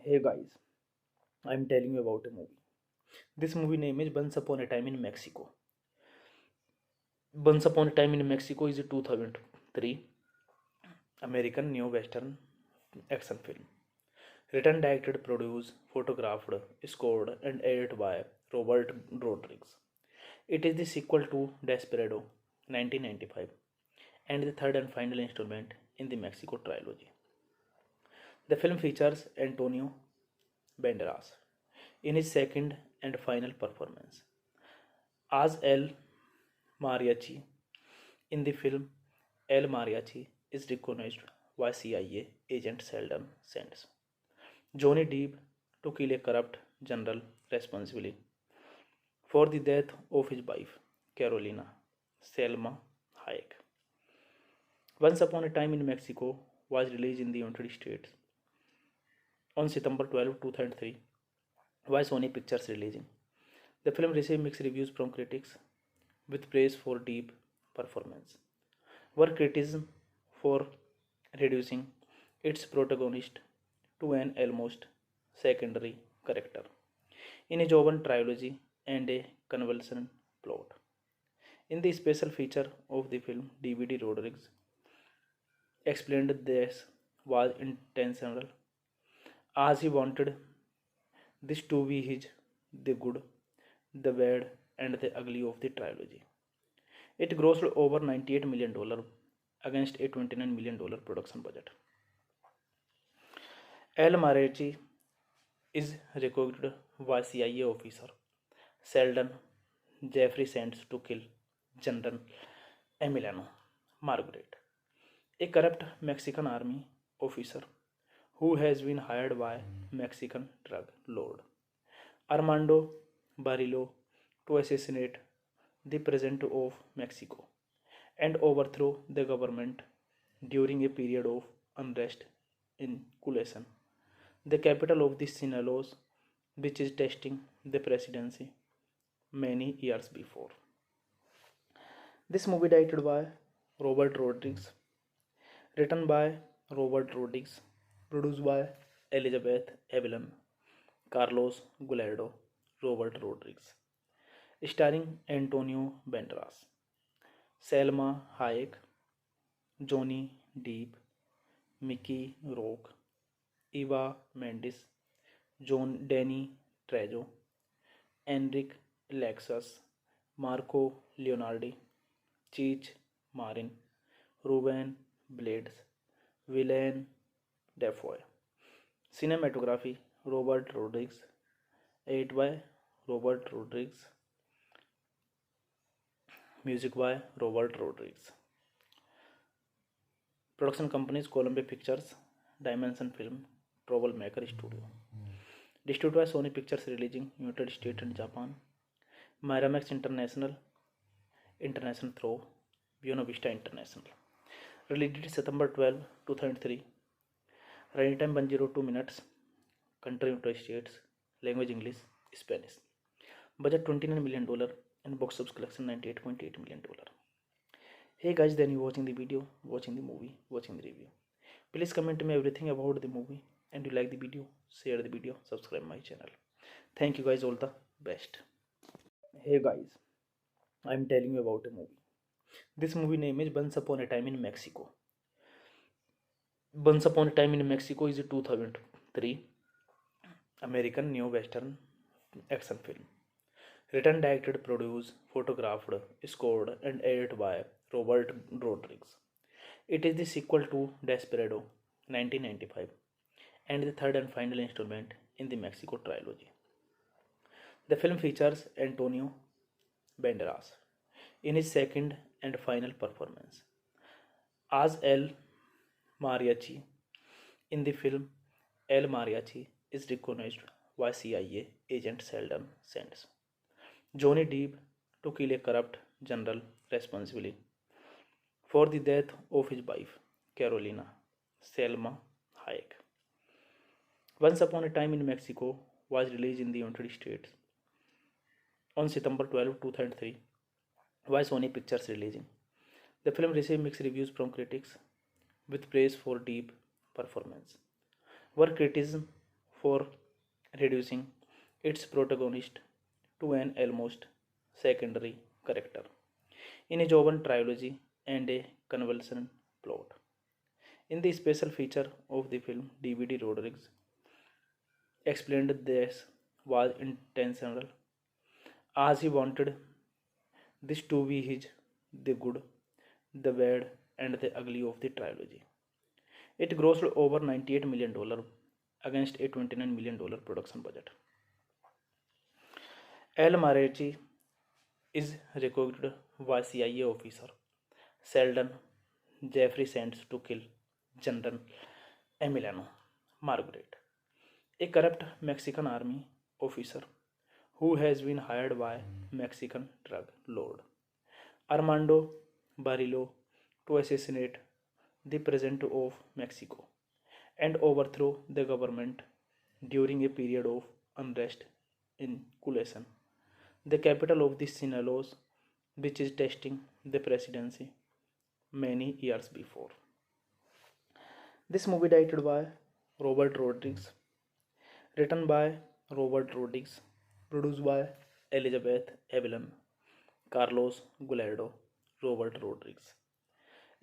Hey guys, I'm telling you about a movie. This movie name is Once Upon a Time in Mexico. Once Upon a Time in Mexico is a 2003 American neo-western action film. Written, directed, produced, photographed, scored, and edited by Robert Rodriguez. It is the sequel to Desperado 1995 and the third and final installment in the Mexico trilogy. The film features Antonio Banderas in his second and final performance as El Mariachi. In the film, El Mariachi is recognized by CIA agent Sheldon Sands. Johnny Depp to kill a corrupt general responsible for the death of his wife, Carolina Selma Hayek. Once Upon a Time in Mexico was released in the United States on September 12, 2003 by Sony Pictures releasing. The film received mixed reviews from critics with praise for deep performance, were criticism for reducing its protagonist to an almost secondary character in a Jovan trilogy and a convulsion plot. In the special feature of the film, DVD Rodriguez explained this was intentional as he wanted this to be his the good, the bad, and the ugly of the trilogy. It grossed over $98 million against a $29 million production budget. El Mariachi is recruited by CIA officer Sheldon Jeffrey Sands to kill General Emiliano Margaret, a corrupt Mexican army officer who has been hired by Mexican drug lord Armando Barrillo to assassinate the president of Mexico and overthrow the government during a period of unrest in Culesan, the capital of the Sinaloas, which is testing the presidency many years before. This movie directed by Robert Rodriguez, written by Robert Rodriguez, produced by Elizabeth Evelyn, Carlos Gulardo, Robert Rodriguez, starring Antonio Banderas, Selma Hayek, Johnny Depp, Mickey Rourke, Eva Mendes, John Danny Trejo, Enrique Lexus, Marco Leonardi, Cheech Marin, Ruben Blades, Willem Dafoe. Cinematography Robert Rodriguez, edited by Robert Rodriguez, music by Robert Rodriguez. Production companies Columbia Pictures, Dimension Film, Troublemaker Studio. Distributed by Sony Pictures releasing United States and Japan. Miramax International, International through Buena Vista International. Released September 12, 2003. Running time 102 minutes. Country United States. Language English, Spanish. Budget $29 million and box office collection $98.8 million. Hey guys, then you watching the video, watching the movie, watching the review. Please comment me everything about the movie, and you like the video, share the video, subscribe my channel. Thank you guys, all the best. Hey guys, I'm telling you about a movie. This movie name is Once Upon a Time in Mexico. Once Upon a Time in Mexico is a 2003 American neo-western action film. Written, directed, produced, photographed, scored, and edited by Robert Rodriguez. It is the sequel to Desperado 1995 and the third and final installment in the Mexico trilogy. The film features Antonio Banderas in his second and final performance as El Mariachi. In the film, El Mariachi is recognized by CIA agent Sheldon Sands, Johnny Depp, to kill a corrupt general responsible for the death of his wife, Carolina Selma Hayek. Once Upon a Time in Mexico was released in the United States on September 12, 2003 by Sony Pictures releasing. The film received mixed reviews from critics with praise for Depp performance, were criticism for reducing its protagonist to an almost secondary character in a Jovan trilogy and a convulsion plot. In the special feature of the film, DVD Rodriguez explained this was intentional as he wanted this to be his the good, the bad, and the ugly of the trilogy. It grossed over $98 million against a $29 million production budget. El Mariachi is recruited by CIA officer Sheldon Jeffrey Sands to kill General Emiliano Margaret, a corrupt Mexican army officer who has been hired by Mexican drug lord Armando Barrillo to assassinate the president of Mexico and overthrow the government during a period of unrest in Culiacan, the capital of the Sinaloa, which is testing the presidency many years before. This movie directed by Robert Rodriguez, written by Robert Rodriguez, produced by Elizabeth Evelyn, Carlos Gulardo, Robert Rodriguez,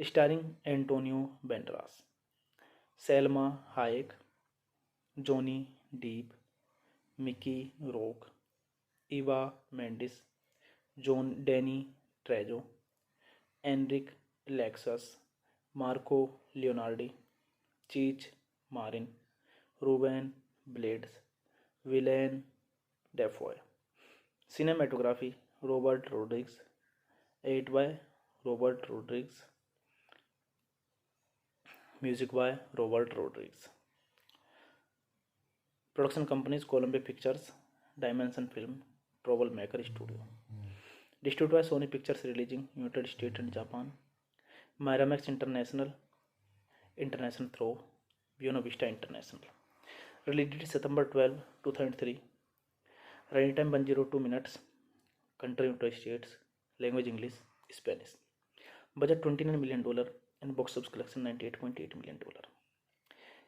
starring Antonio Banderas, Selma Hayek, Johnny Depp, Mickey Rourke, Eva Mendes, Danny Trejo, Enrique Lexus, Marco Leonardi, Cheech Marin, Ruben Blades, Willem Dafoe. Cinematography Robert Rodriguez, edited by Robert Rodriguez, music by Robert Rodriguez. Production companies Columbia Pictures, Dimension Film, Troublemaker Studio. Distributed by Sony Pictures releasing United States and Japan. Miramax International, International through Buena Vista International. Released September 12, 2003. Running time 102 minutes. Country United States. Language English, Spanish. Budget $29 million and box office collection $98.8 million.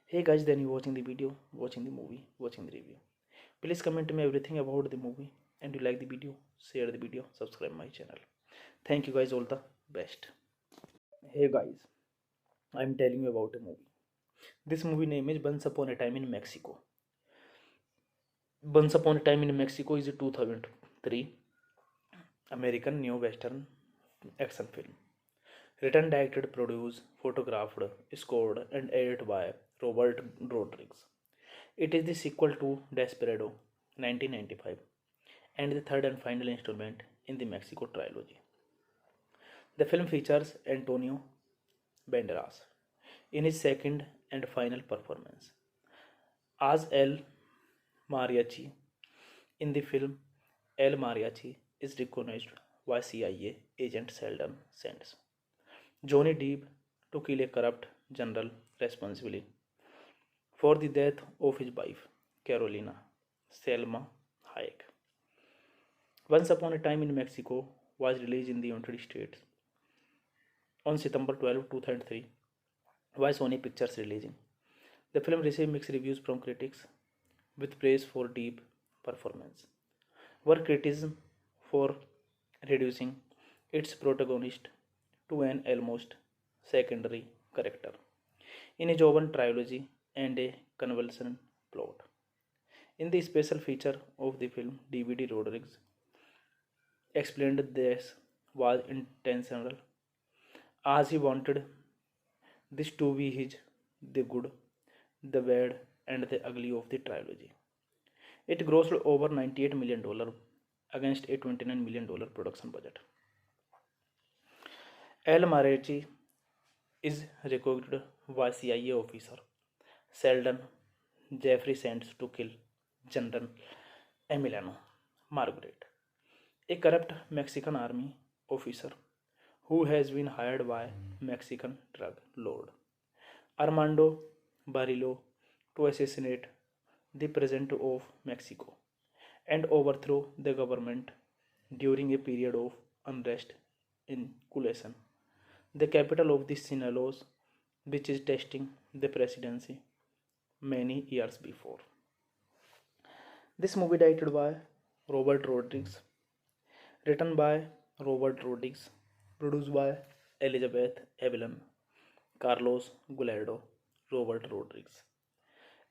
Hey guys, then you watching the video, watching the movie, watching the review. Please comment me everything about the movie, and you like the video, share the video, subscribe my channel. Thank you guys, all the best. Hey guys, I'm telling you about a movie. This movie name is Once Upon a Time in Mexico. Once Upon a Time in Mexico is a 2003 American neo-western action film. Written, directed, produced, photographed, scored, and edited by Robert Rodriguez. It is the sequel to Desperado, 1995, and the third and final installment in the Mexico trilogy. The film features Antonio Banderas in his second and final performance as El Mariachi. In the film, El Mariachi is recognized by CIA agent Sheldon Sands, Johnny Depp, to kill a corrupt general responsible for the death of his wife, Carolina Selma Hayek. Once Upon a Time in Mexico was released in the United States on September 12, 2003 by Sony Pictures releasing. The film received mixed reviews from critics with praise for deep performance, were criticism for reducing its protagonist to an almost secondary character in a Jovan trilogy and a convulsion plot. In the special feature of the film, DVD Rodriguez explained this was intentional as he wanted this to be his the good, the bad, and the ugly of the trilogy. It grossed over $98 million against a $29 million production budget. El Mariachi is recruited by CIA officer Sheldon Jeffrey Sands to kill General Emiliano Margaret, a corrupt Mexican army officer who has been hired by Mexican drug lord Armando Barrillo to assassinate the president of Mexico and overthrow the government during a period of unrest in Culiacan, the capital of the Sinaloa, which is testing the presidency many years before. This movie directed by Robert Rodriguez, written by Robert Rodriguez, produced by Elizabeth Evelyn, Carlos Gulardo, Robert Rodriguez,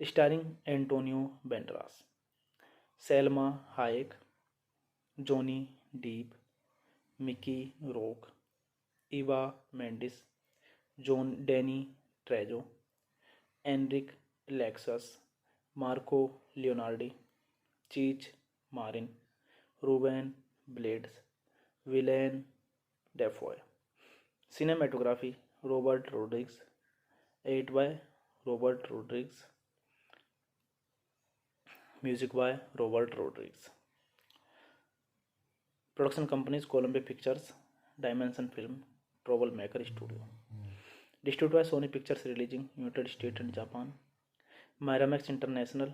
starring Antonio Banderas, Selma Hayek, Johnny Depp, Mickey Rourke, Eva Mendes, John Danny Trejo, Enrique Lexus, Marco Leonardi, Cheech Marin, Ruben Blades, Willem Dafoe. Cinematography Robert Rodriguez, edited by Robert Rodriguez, music by Robert Rodriguez. Production companies Columbia Pictures, Dimension Film, Troublemaker Studio. Distributed by Sony Pictures releasing United States and Japan. Miramax International,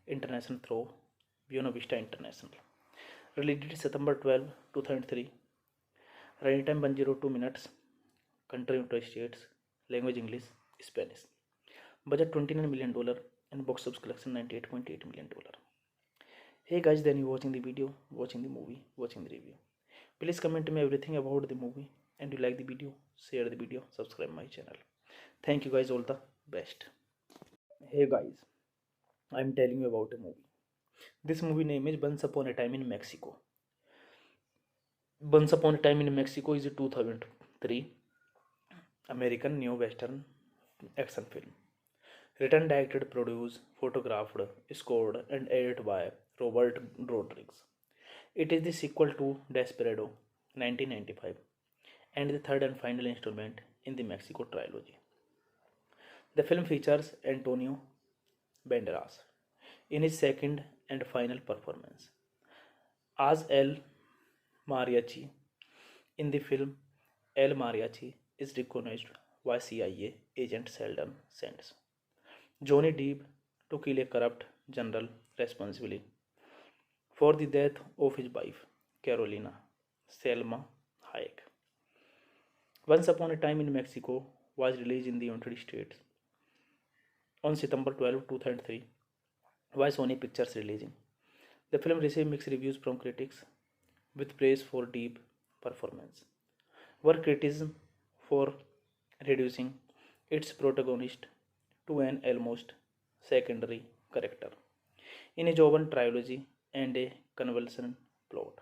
International through Buena Vista International. Released September 12, 2003. Running time 102 minutes. Country United States. Language English, Spanish. Budget $29 million and box office collection $98.8 million. Hey guys, then you watching the video, watching the movie, watching the review. Please comment me everything about the movie, and you like the video, share the video, subscribe my channel. Thank you guys, all the best. Hey guys, I'm telling you about a movie. This movie name is Once Upon a Time in Mexico. Once Upon a Time in Mexico is a 2003 American neo-western action film. Written, directed, produced, photographed, scored, and edited by Robert Rodriguez. It is the sequel to Desperado, 1995, and the third and final installment in the Mexico trilogy. The film features Antonio Banderas in his second and final performance as El Mariachi. In the film, El Mariachi is recognized by CIA agent Sheldon Sands, Johnny Depp, to kill a corrupt general responsible for the death of his wife, Carolina Selma Hayek. Once Upon a Time in Mexico was released in the United States on September 12, 2003 by Sony Pictures releasing. The film received mixed reviews from critics with praise for deep performance, were criticism for reducing its protagonist to an almost secondary character in a Jovan trilogy and a convulsion plot.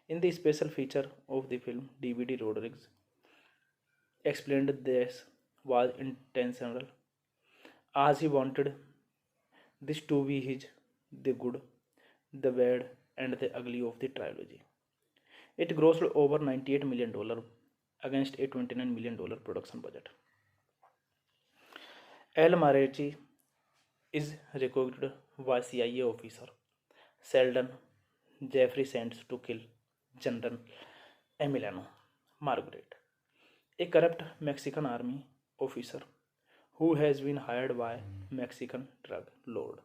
In the special feature of the film, DVD Rodriguez explained this was intentional, as he wanted this to be his the good, the bad, and the ugly of the trilogy. It grossed over $98 million against a $29 million production budget. El Mariachi is recruited by CIA officer Sheldon Jeffrey sends to kill General Emiliano Margaret, a corrupt Mexican army officer who has been hired by Mexican drug lord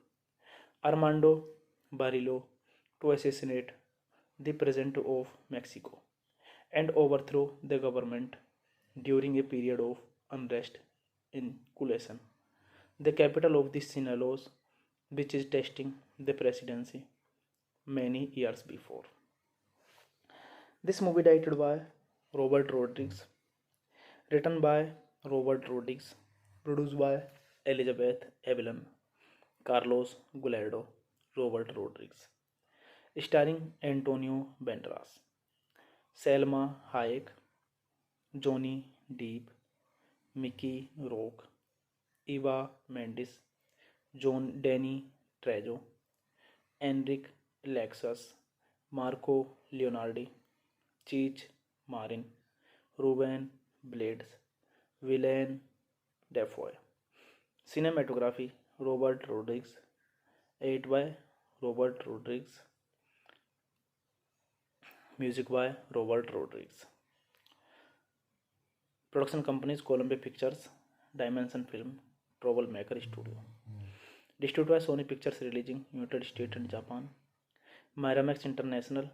Armando Barrillo to assassinate the president of Mexico and overthrow the government during a period of unrest in Culasan, the capital of the Sinaloa, which is testing the presidency many years before. This movie directed by Robert Rodriguez, written by Robert Rodriguez, produced by Elizabeth Evelyn, Carlos Gulardo, Robert Rodriguez, starring Antonio Banderas, Selma Hayek, Johnny Depp, Mickey Rourke, Eva Mendes, John Danny Trejo, Enrique Lexus, Marco Leonardi, Cheech Marin, Ruben Blades, Willem Dafoe. Cinematography Robert Rodriguez, edited by Robert Rodriguez, music by Robert Rodriguez. Production companies Columbia Pictures, Dimension Film, Troublemaker Studio. Distributed by Sony Pictures releasing United States and Japan. Miramax International,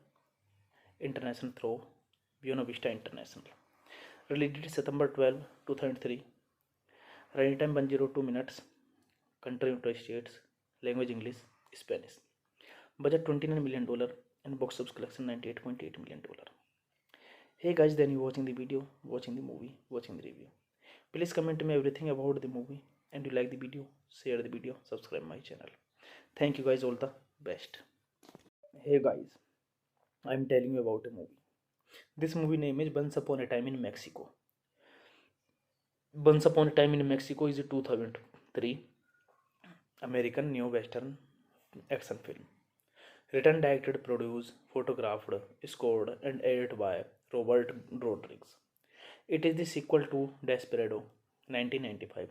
International through Buena Vista International. Released September 12, 2003. Running time 102 minutes. Country United States. Language English, Spanish. Budget $29 million and box office collection $98.8 million. Hey guys, then you watching the video, watching the movie, watching the review. Please comment me everything about the movie, and you like the video, share the video, subscribe my channel. Thank you guys, all the best. Hey guys, I'm telling you about a movie. This movie name is Once Upon a Time in Mexico. Once Upon a Time in Mexico is a 2003 American neo-western action film. Written, directed, produced, photographed, scored, and edited by Robert Rodriguez. It is the sequel to Desperado 1995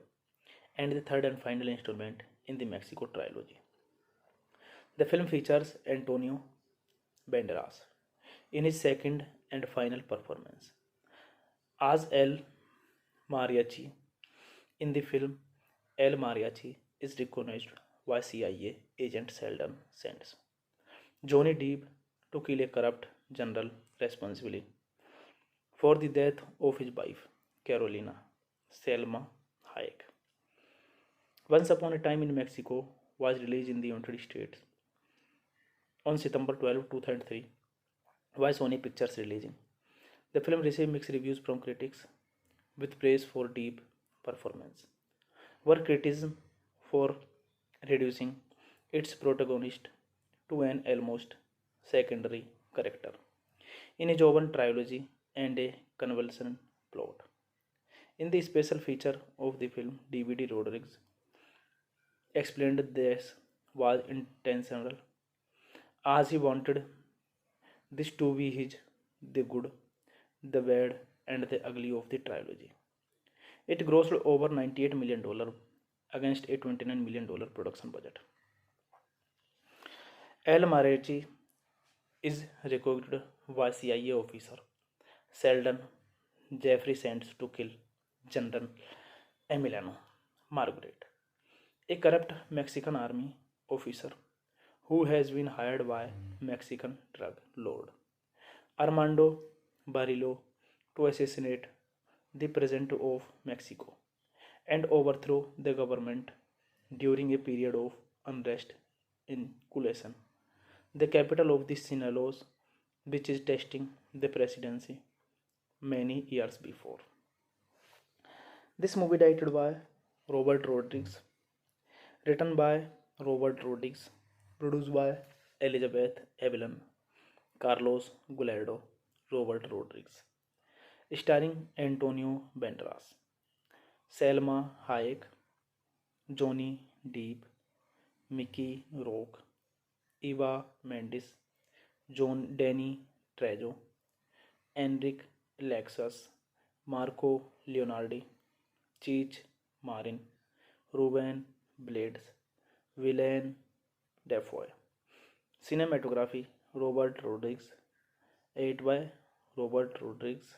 and the third and final installment in the Mexico trilogy. The film features Antonio Banderas in his second and final performance as El Mariachi. In the film, El Mariachi is recognized by CIA agent Sheldon Sands Johnny Depp to kill a corrupt general responsible for the death of his wife, Carolina Selma Hayek. Once Upon a Time in Mexico was released in the United States on September 12, 2003 by Sony Pictures releasing. The film received mixed reviews from critics with praise for Depp performance, were criticism for reducing its protagonist to an almost secondary character in a Jovan trilogy and a convulsion plot. In the special feature of the film, DVD Rodriguez explained this was intentional, as he wanted this to be his the good, the bad, and the ugly of the trilogy. It grossed over $98 million against a $29 million production budget. El Mariachi is recruited by CIA officer Sheldon Jeffrey sends to kill General Emiliano Margaret, a corrupt Mexican army officer who has been hired by Mexican drug lord Armando Barrillo to assassinate the president of Mexico and overthrow the government during a period of unrest in Culasan, the capital of the Sinaloa, which is testing the presidency many years before. This movie directed by Robert Rodriguez, written by Robert Rodriguez, produced by Elizabeth Evelyn, Carlos Guilardo, Robert Rodriguez. Starring Antonio Banderas, Selma Hayek, Johnny Depp, Mickey Rourke, Eva Mendes, John Danny Trejo, Enric Lexus, Marco Leonardi, Cheech Marin, Ruben Blades, Willem Dafoe. Cinematography Robert Rodriguez, edited by Robert Rodriguez,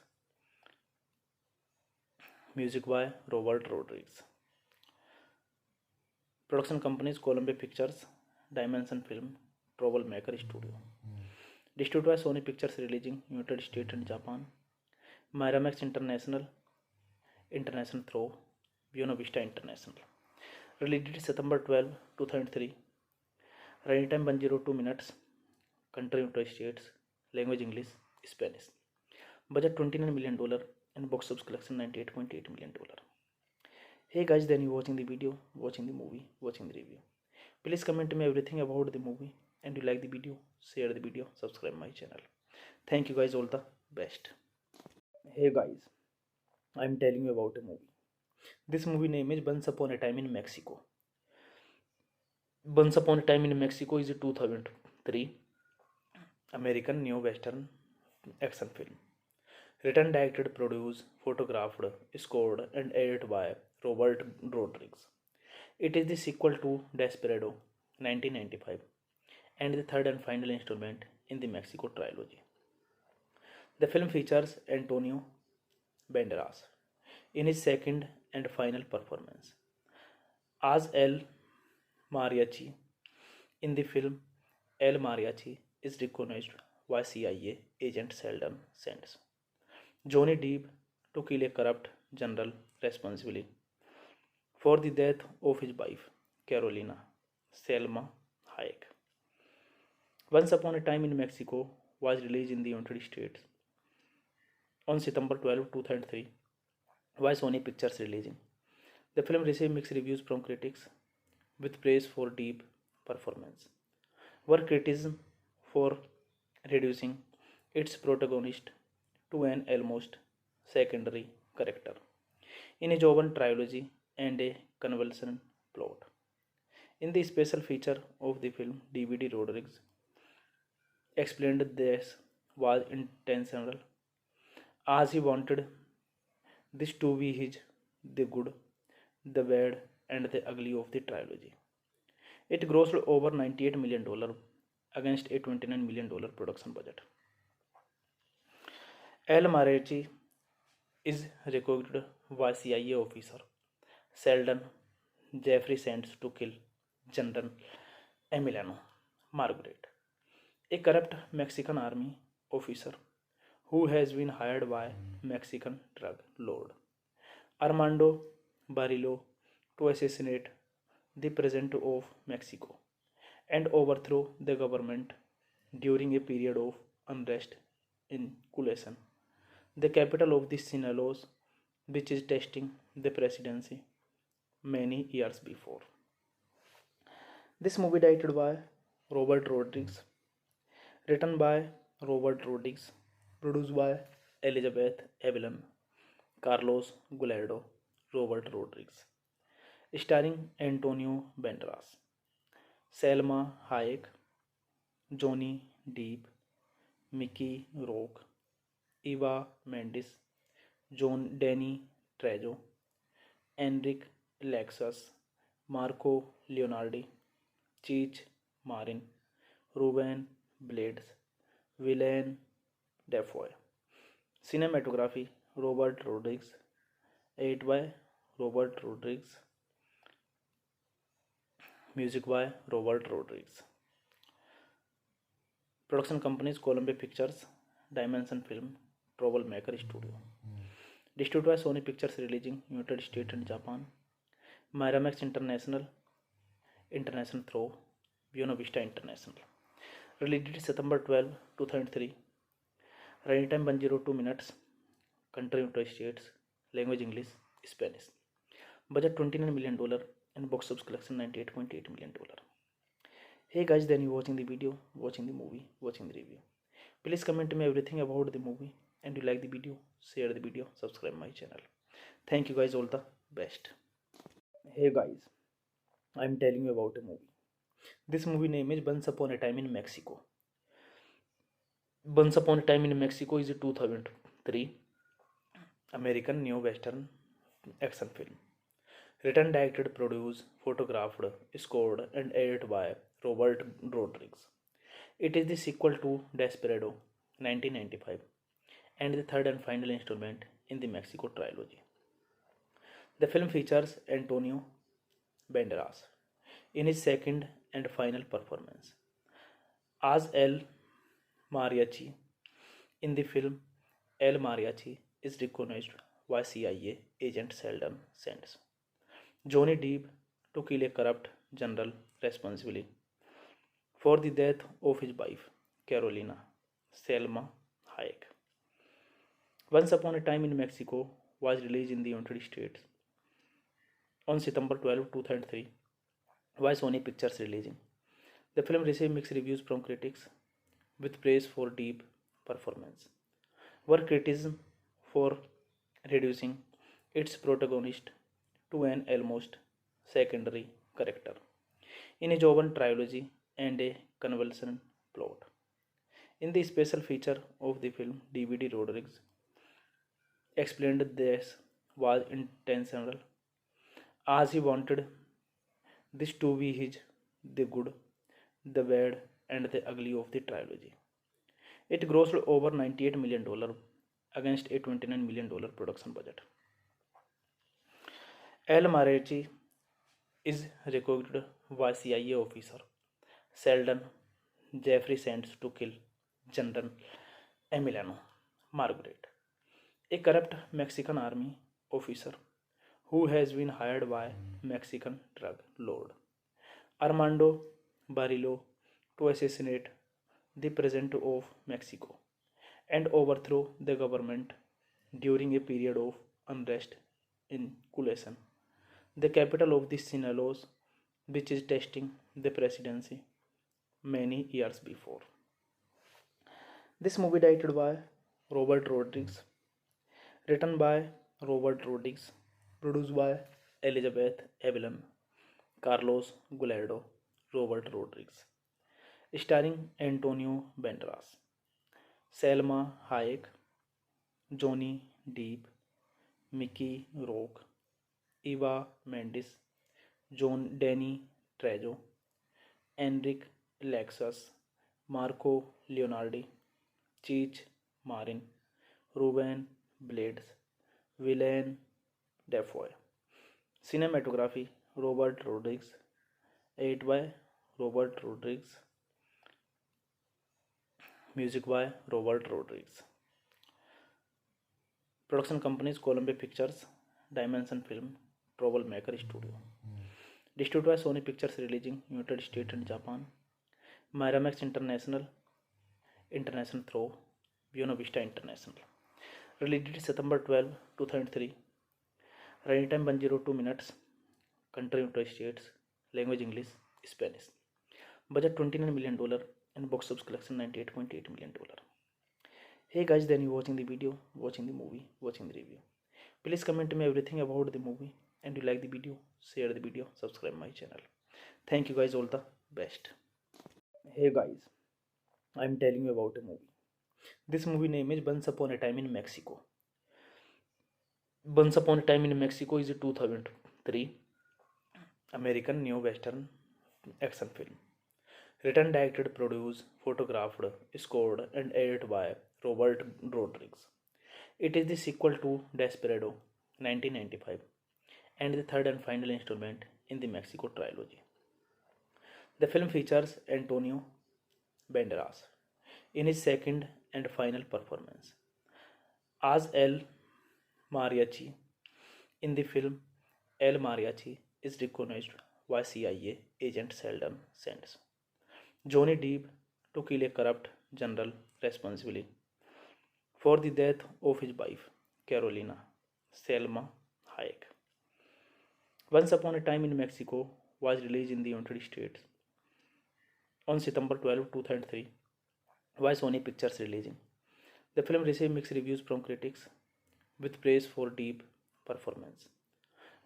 music by Robert Rodriguez. Production companies Columbia Pictures, Dimension Film, Troublemaker Studio. Distributed by Sony Pictures releasing United States and Japan. Miramax International, International through Buena Vista International. Released September 12, 2003. Running time 102 minutes. Country United States. Language English, Spanish. Budget $29 million and box office collection $98.8 million. Hey guys, then you watching the video, watching the movie, watching the review. Please comment me everything about the movie, and you like the video, share the video, subscribe my channel. Thank you guys, all the best. Hey guys, I'm telling you about a movie. This movie name is Once Upon a Time in Mexico. Once Upon a Time in Mexico is a 2003 American neo-western action film. Written, directed, produced, photographed, scored, and edited by Robert Rodriguez. It is the sequel to Desperado 1995 and the third and final installment in the Mexico trilogy. The film features Antonio Banderas in his second and final performance as El Mariachi. In the film, El Mariachi is recognized by CIA agent Sheldon Sands. Johnny Depp to kill a corrupt general responsible for the death of his wife, Carolina Selma Hayek. Once Upon a Time in Mexico was released in the United States on September 12, 2003 by Sony Pictures releasing. The film received mixed reviews from critics with praise for Depp performance, were criticism for reducing its protagonist to an almost secondary character in a Jovan trilogy and a convulsion plot. In the special feature of the film, DVD Rodriguez explained this was intentional as he wanted this to be his the good, the bad, and the ugly of the trilogy. It grossed over $98 million against a $29 million production budget. El Mariachi is recruited by CIA officer Sheldon Jeffrey Sands to kill General Emiliano Margaret, a corrupt Mexican army officer who has been hired by Mexican drug lord Armando Barrillo to assassinate the president of Mexico and overthrow the government during a period of unrest in Culiacan, the capital of the Sinaloa, which is testing the presidency many years before. This movie directed by Robert Rodriguez, written by Robert Rodriguez, produced by Elizabeth Evelyn, Carlos Guilardo, Robert Rodriguez, starring Antonio Banderas, Selma Hayek, Johnny Depp, Mickey Rourke, Eva Mendes, John Danny Trejo, Enric Lexus, Marco Leonardi, Cheech Marin, Ruben Blades, Willem Dafoe. Cinematography Robert Rodriguez, edited by Robert Rodriguez, music by Robert Rodriguez. Production companies Columbia Pictures, Dimension Film, Troublemaker Studio. Distributed by Sony Pictures releasing United States and Japan. Miramax International, International through Buena Vista International. Released September 12, 2003. Running time 102 minutes. Country United States. Language English, Spanish. Budget $29 million and box office collection $98.8 million. Hey guys, then you watching the video, watching the movie, watching the review. Please comment me everything about the movie, and you like the video, share the video, subscribe my channel. Thank you guys, all the best. Hey guys, I'm telling you about a movie. This movie name is Once Upon a Time in Mexico. Once Upon a Time in Mexico is a 2003 American neo-western action film. Written, directed, produced, photographed, scored, and edited by Robert Rodriguez. It is the sequel to Desperado 1995 and the third and final installment in the Mexico trilogy. The film features Antonio Banderas in his second and final performance as El Mariachi. In the film, El Mariachi is recognized by CIA agent Sheldon Sands, Johnny Depp, to kill a corrupt general responsible for the death of his wife, Carolina Selma Hayek. Once Upon a Time in Mexico was released in the United States on September 12, 2003 by Sony Pictures releasing. The film received mixed reviews from critics with praise for Depp performance, were criticism for reducing its protagonist to an almost secondary character in a Jovan trilogy and a convulsion plot. In the special feature of the film, DVD Rodriguez explained this was intentional as he wanted this to be his the good, the bad, and the ugly of the trilogy. It grossed over $98 million against a $29 million production budget. El Mariachi is recruited by CIA officer Sheldon Jeffrey Sands to kill General Emiliano Margaret, a corrupt Mexican army officer who has been hired by Mexican drug lord Armando Barrillo to assassinate the president of Mexico and overthrow the government during a period of unrest in Culiacan, the capital of the Sinaloa, which is testing the presidency many years before. This movie directed by Robert Rodriguez, written by Robert Rodriguez, produced by Elizabeth Evelyn, Carlos Gulardo, Robert Rodriguez, starring Antonio Banderas, Selma Hayek, Johnny Depp, Mickey Rourke, Eva Mendes, John Danny Trejo, Enrique Lexus, Marco Leonardi, Cheech Marin, Ruben Blades, Willem Dafoe. Cinematography Robert Rodriguez, edited by Robert Rodriguez, music by Robert Rodriguez. Production companies Columbia Pictures, Dimension Film, Troublemaker Studio. Distributed by Sony Pictures releasing United States and Japan. Miramax International, International through Buena Vista International. Released September 12, 2003. Running time 102 minutes. Country United States. Language English, Spanish. Budget $29 million and box office collection $98.8 million. Hey guys, then you watching the video, watching the movie, watching the review. Please comment me everything about the movie, and you like the video, share the video, subscribe my channel. Thank you guys, all the best. Hey guys, I'm telling you about a movie. This movie name is Once Upon a Time in Mexico. Once Upon a Time in Mexico is a 2003 American neo-western action film. Written, directed, produced, photographed, scored, and edited by Robert Rodriguez. It is the sequel to Desperado 1995 and the third and final installment in the Mexico trilogy. The film features Antonio Banderas in his second and final performance as El Mariachi. In the film, El Mariachi is recognized by CIA agent Sheldon Sands, Johnny Depp, to kill a corrupt general responsible for the death of his wife, Carolina Selma Hayek. Once Upon a Time in Mexico was released in the United States on September 12, 2003 Why Sony Pictures releasing? The film received mixed reviews from critics, with praise for deep performance,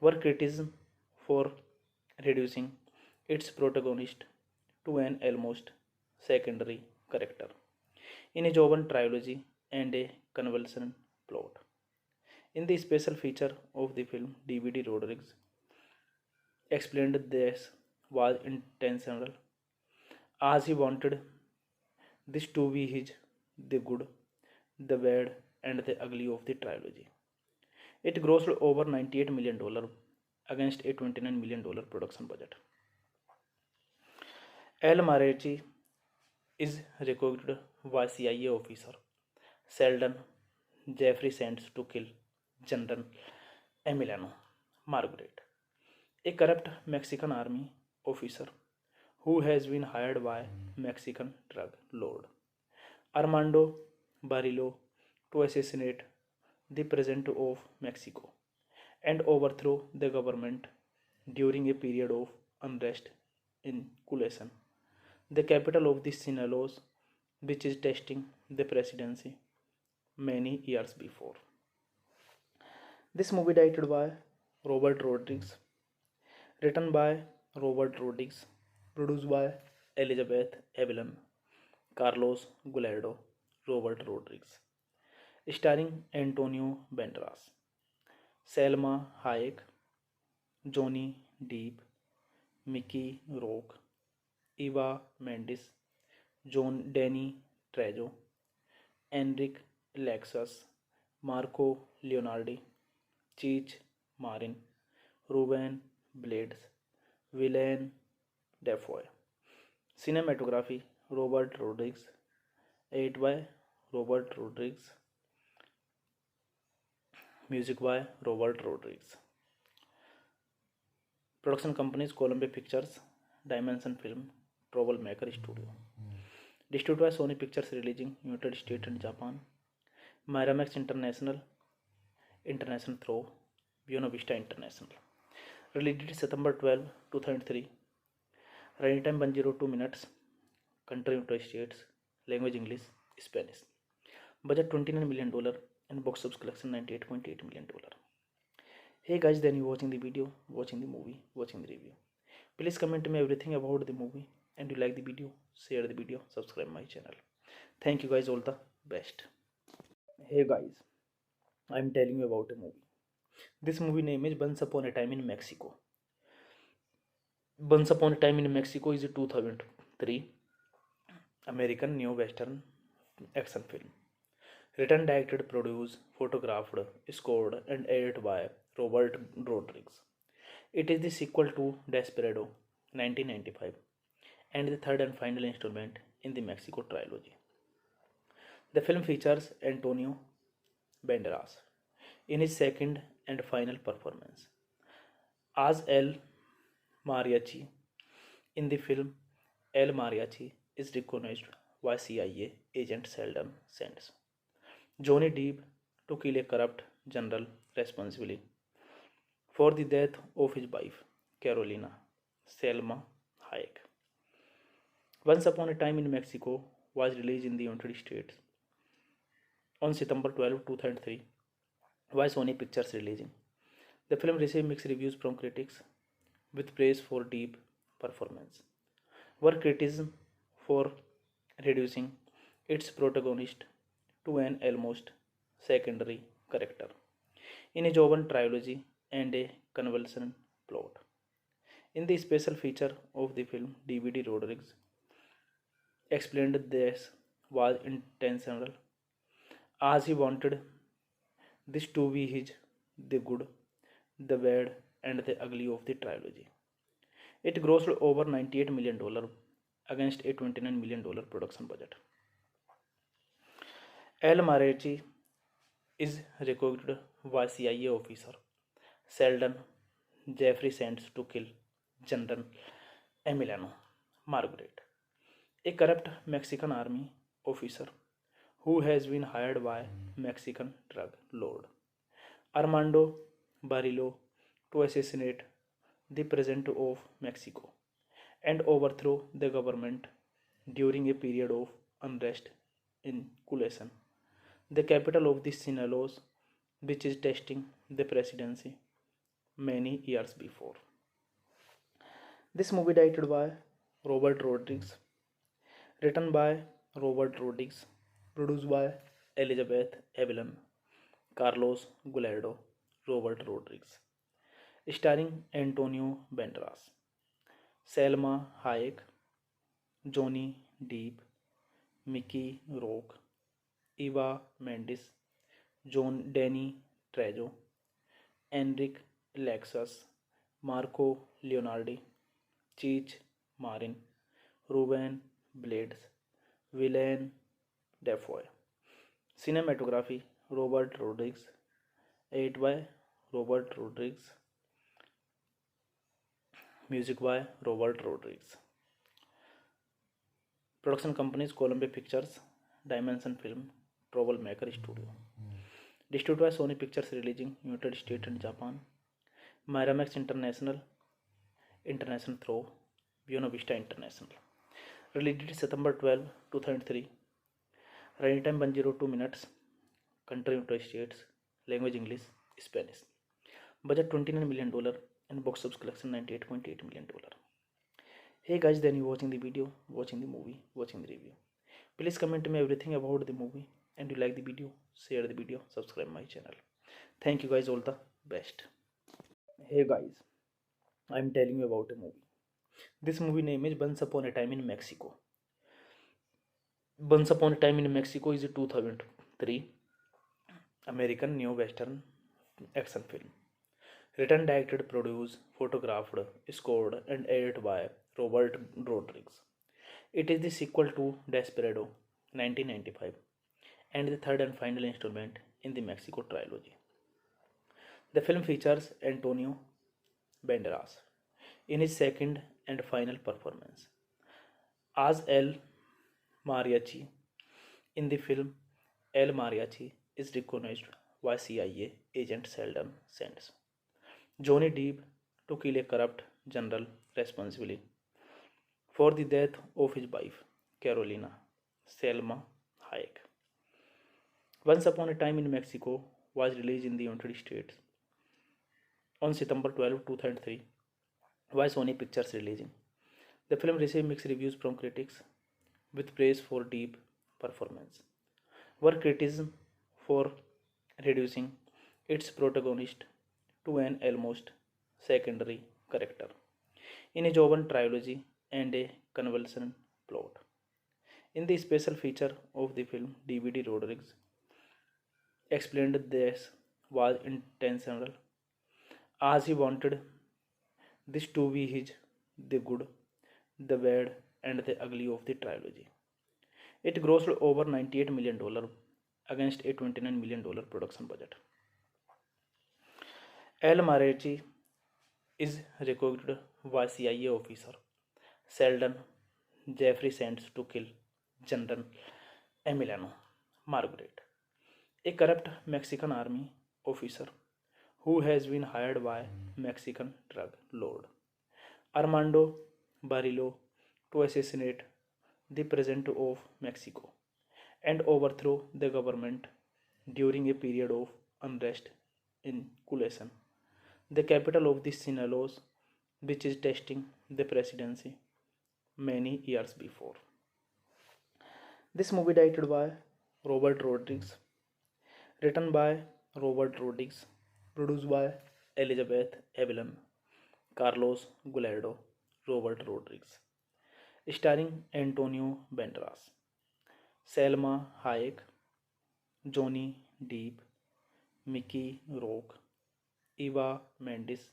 were criticism for reducing its protagonist to an almost secondary character in a Jovan trilogy and a convulsion plot. In the special feature of the film, DVD Rodriguez explained this was intentional as he wanted this to be his the good, the bad, and the ugly of the trilogy. It grossed over $98 million against a $29 million production budget. El Mariachi is recruited by CIA officer Sheldon Jeffrey sends to kill General Emiliano Margaret, a corrupt Mexican army officer who has been hired by Mexican drug lord Armando Barilo to assassinate the president of Mexico and overthrow the government during a period of unrest in Culiacan, the capital of the Sinaloa, which is testing the presidency many years before. This movie directed by Robert Rodriguez, written by Robert Rodriguez, produced by Elizabeth Evelyn, Carlos Gulardo, Robert Rodriguez, starring Antonio Banderas, Selma Hayek, Johnny Depp, Mickey Rourke, Eva Mendes, John Danny Trejo, Enrique Lexus, Marco Leonardi, Cheech Marin, Ruben Blades, Willem Dafoe. Cinematography Robert Rodriguez, edited by Robert Rodriguez, music by Robert Rodriguez. Production companies Columbia Pictures, Dimension Film, Troublemaker Studio. Distributed by Sony Pictures releasing United States and Japan. Miramax International, International through Buena Vista International. Released September 12, 2003. Running time 102 minutes. Country United States. Language English, Spanish. Budget $29 million and box office collection $98.8 million. Hey guys, then you watching the video, watching the movie, watching the review. Please comment me everything about the movie, and you like the video, share the video, subscribe my channel. Thank you guys, all the best. Hey guys, I'm telling you about a movie. This movie name is Once Upon a Time in Mexico. Once Upon a Time in Mexico is a 2003 American neo-western action film. Written, directed, produced, photographed, scored, and edited by Robert Rodriguez. It is the sequel to Desperado 1995 and the third and final installment in the Mexico trilogy. The film features Antonio Banderas in his second and final performance as El Mariachi. In the film, El Mariachi is recognized by CIA agent Sheldon Sands Johnny Depp to kill a corrupt general responsible for the death of his wife, Carolina Selma Hayek. Once Upon a Time in Mexico was released in the United States on September 12, 2003 by Sony Pictures releasing. The film received mixed reviews from critics, with praise for deep performance, were criticism for reducing its protagonist to an almost secondary character in a Jovan trilogy and a convulsion plot. In the special feature of the film, DVD Rodriguez explained this was intentional as he wanted this to be his the good, the bad, and the ugly of the trilogy. It grossed over $98 million against a $29 million production budget. El Mariachi is recruited by CIA officer Sheldon Jeffrey sends to kill General Emiliano Margaret, a corrupt Mexican army officer who has been hired by Mexican drug lord Armando Barilo to assassinate the president of Mexico and overthrow the government during a period of unrest in Kulesan, the capital of the Sinaloa, which is testing the presidency many years before. This movie directed by Robert Rodriguez, written by Robert Rodriguez, produced by Elizabeth Evelyn, Carlos Gulardo, Robert Rodriguez, starring Antonio Banderas, Selma Hayek, Johnny Depp, Mickey Rourke, Eva Mendes, John Danny Trejo, Enric Lexus, Marco Leonardi, Cheech Marin, Ruben Blades, Willem Dafoe. Cinematography Robert Rodriguez, edited by Robert Rodriguez, music by Robert Rodriguez. Production companies Columbia Pictures, Dimension Film, Troublemaker Studio. Distributed by Sony Pictures releasing United States and Japan. Miramax International, International through Buena Vista International. Released September 12, 2003. Running time 102 minutes. Country United States. Language English, Spanish. Budget $29 million and box office collection $98.8 million. Hey guys, then you watching the video, watching the movie, watching the review. Please comment me everything about the movie, and you like the video, share the video, subscribe my channel. Thank you guys, all the best. Hey guys, I'm telling you about a movie. This movie name is Once Upon a Time in Mexico. Once Upon a Time in Mexico is a 2003 American neo-western action film. Written, directed, produced, photographed, scored, and edited by Robert Rodriguez. It is the sequel to Desperado 1995 and the third and final installment in the Mexico trilogy. The film features Antonio Banderas in his second and final performance as El Mariachi. In the film, El Mariachi is recognized by CIA agent Sheldon Sands. Johnny Depp to kill a corrupt general responsible for the death of his wife, Carolina Selma Hayek. Once Upon a Time in Mexico was released in the United States on September 12, 2003 by Sony Pictures releasing. The film received mixed reviews from critics with praise for Depp performance, were criticism for reducing its protagonist to an almost secondary character in a Jovan trilogy and a convulsion plot. In the special feature of the film, DVD Rodriguez explained this was intentional as he wanted this to be his the good, the bad, and the ugly of the trilogy. It grossed over $98 million against a $29 million production budget. El Mariachi is recruited by CIA officer Sheldon Jeffrey Sands to kill General Emiliano Margaret, a corrupt Mexican army officer who has been hired by Mexican drug lord Armando Barrillo to assassinate the president of Mexico and overthrow the government during a period of unrest in Kulesan, the capital of the Sinaloa, which is testing the presidency many years before. This movie directed by Robert Rodriguez, written by Robert Rodriguez, produced by Elizabeth Evelyn, Carlos Gulardo, Robert Rodriguez, starring Antonio Banderas, Selma Hayek, Johnny Depp, Mickey Rourke, Eva Mendes,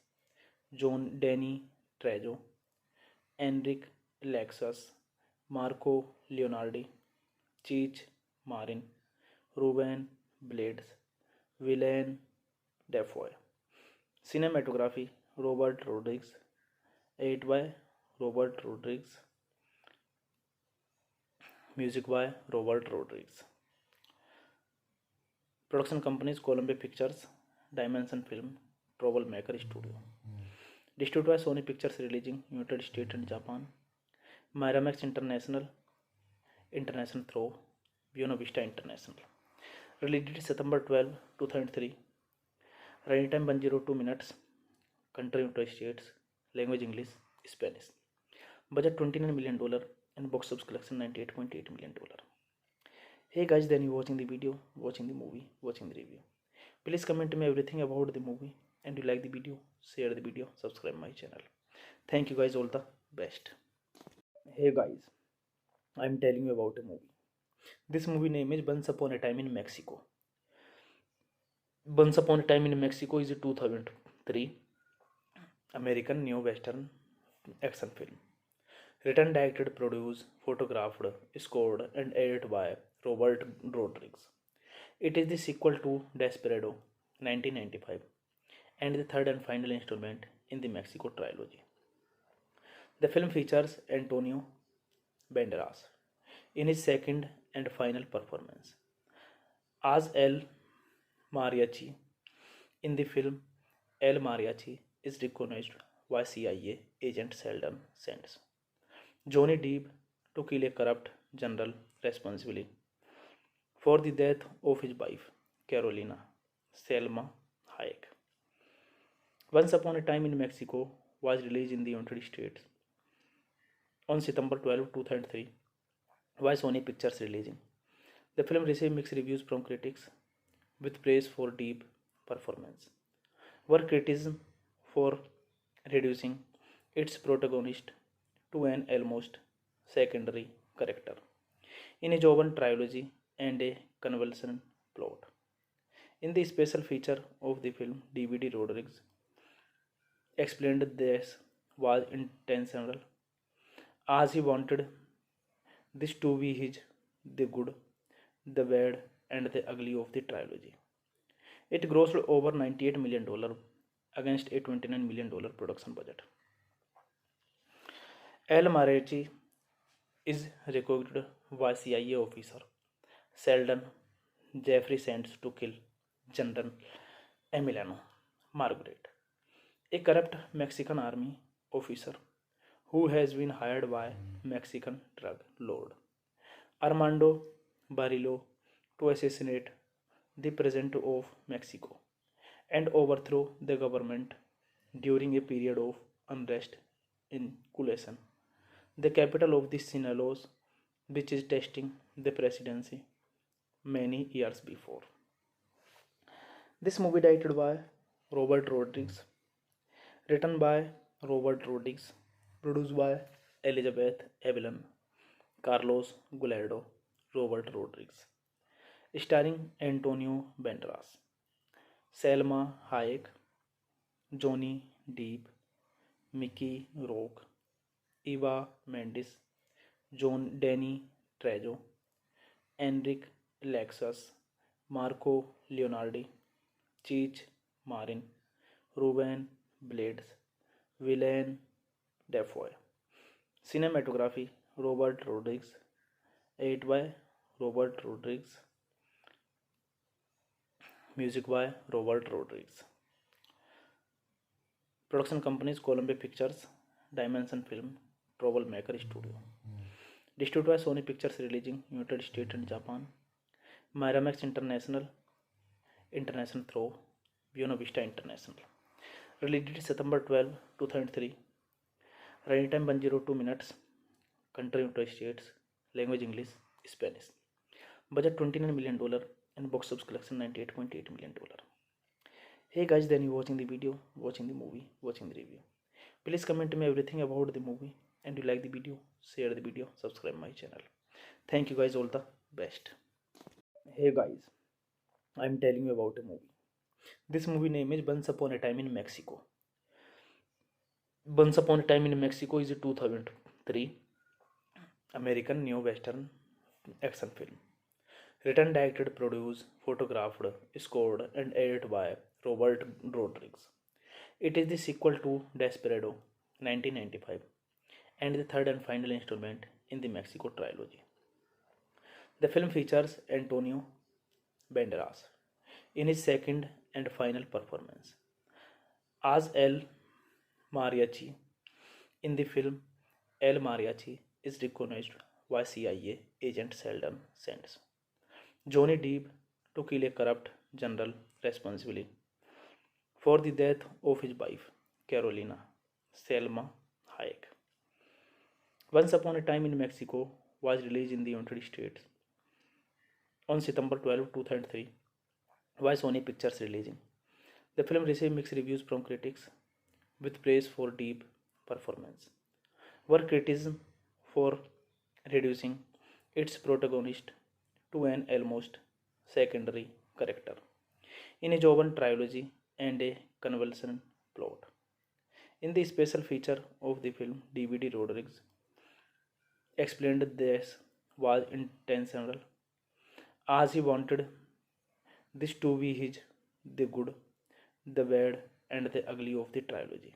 John Danny Trejo, Enric Lexus, Marco Leonardi, Cheech Marin, Ruben Blades, Willem Dafoe. Cinematography Robert Rodriguez, edited by Robert Rodriguez, music by Robert Rodriguez. Production companies Columbia Pictures, Dimension Film, Troublemaker Studio. Distributed by Sony Pictures releasing United States and Japan. Miramax International, International through Buena Vista International. Released September 12, 2003. Running time 102 minutes. Country United States. Language English, Spanish. Budget $29 million and box office collection $98.8 million. Hey guys, then you watching the video, watching the movie, watching the review. Please comment me everything about the movie, and you like the video, share the video, subscribe my channel. Thank you guys, all the best. Hey guys, I'm telling you about a movie. This movie name is Once Upon a Time in Mexico. Once Upon a Time in Mexico is a 2003 American neo-western action film. Written, directed, produced, photographed, scored, and edited by Robert Rodriguez. It is the sequel to Desperado 1995 and the third and final installment in the Mexico trilogy. The film features Antonio Banderas in his second and final performance as El Mariachi. In the film, El Mariachi is recognized by CIA agent Sheldon Sands, Johnny Depp, to kill a corrupt general responsible for the death of his wife, Carolina Selma Hayek. Once Upon a Time in Mexico was released in the United States on September 12, 2003 by Sony Pictures releasing. The film received mixed reviews from critics with praise for Depp performance, were criticism for reducing its protagonist to an almost secondary character in a Jovan trilogy and a convulsion plot. In the special feature of the film, DVD Rodriguez explained this was intentional as he wanted this to be his the good, the bad, and the ugly of the trilogy. It grossed over $98 million against a $29 million production budget. El Mariachi is recruited by CIA officer Sheldon Jeffrey Sands to kill General Emiliano Margaret, a corrupt Mexican army officer who has been hired by Mexican drug lord Armando Barrillo to assassinate the president of Mexico and overthrow the government during a period of unrest in Culiacan, the capital of the Sinaloa, which is testing the presidency many years before. This movie directed by Robert Rodriguez, written by Robert Rodriguez, produced by Elizabeth Evelyn, Carlos Gulardo, Robert Rodriguez, starring Antonio Banderas, Selma Hayek, Johnny Depp, Mickey Rourke, Eva Mendes, Danny Trejo, Enrique Lexus, Marco Leonardi, Cheech Marin, Ruben Blades, Willem Dafoe. Cinematography Robert Rodriguez, edited by Robert Rodriguez, music by Robert Rodriguez. Production companies Columbia Pictures, Dimension Film, Troublemaker Studio. Distributed by Sony Pictures releasing United States and Japan. Miramax International through Buena Vista International. Released September 12, 2003. Running time 102 minutes. Country United States. Language English, Spanish. Budget $29 million and box office collection $98.8 million. Hey guys, then you watching the video, watching the movie, watching the review. Please comment me everything about the movie, and you like the video, share the video, subscribe my channel. Thank you guys, all the best. Hey guys, I'm telling you about a movie. This movie name is Once Upon a Time in Mexico. Once Upon a Time in Mexico is a 2003 American neo-western action film. Written, directed, produced, photographed, scored, and edited by Robert Rodriguez. It is the sequel to Desperado 1995 and the third and final installment in the Mexico trilogy. The film features Antonio Banderas in his second and final performance as El Mariachi. In the film, El Mariachi is recognized by CIA agent Sheldon Sands, Johnny Depp to kill a corrupt general responsibly for the death of his wife, Carolina Selma Hayek. Once Upon a Time in Mexico was released in the United States on September 12, 2003 by Sony Pictures releasing. The film received mixed reviews from critics with praise for deep performance, were criticism for reducing its protagonist to an almost secondary character in a Jovan trilogy and a convulsion plot. In the special feature of the film, DVD Rodriguez explained this was intentional as he wanted this to be his the good, the bad, and the ugly of the trilogy.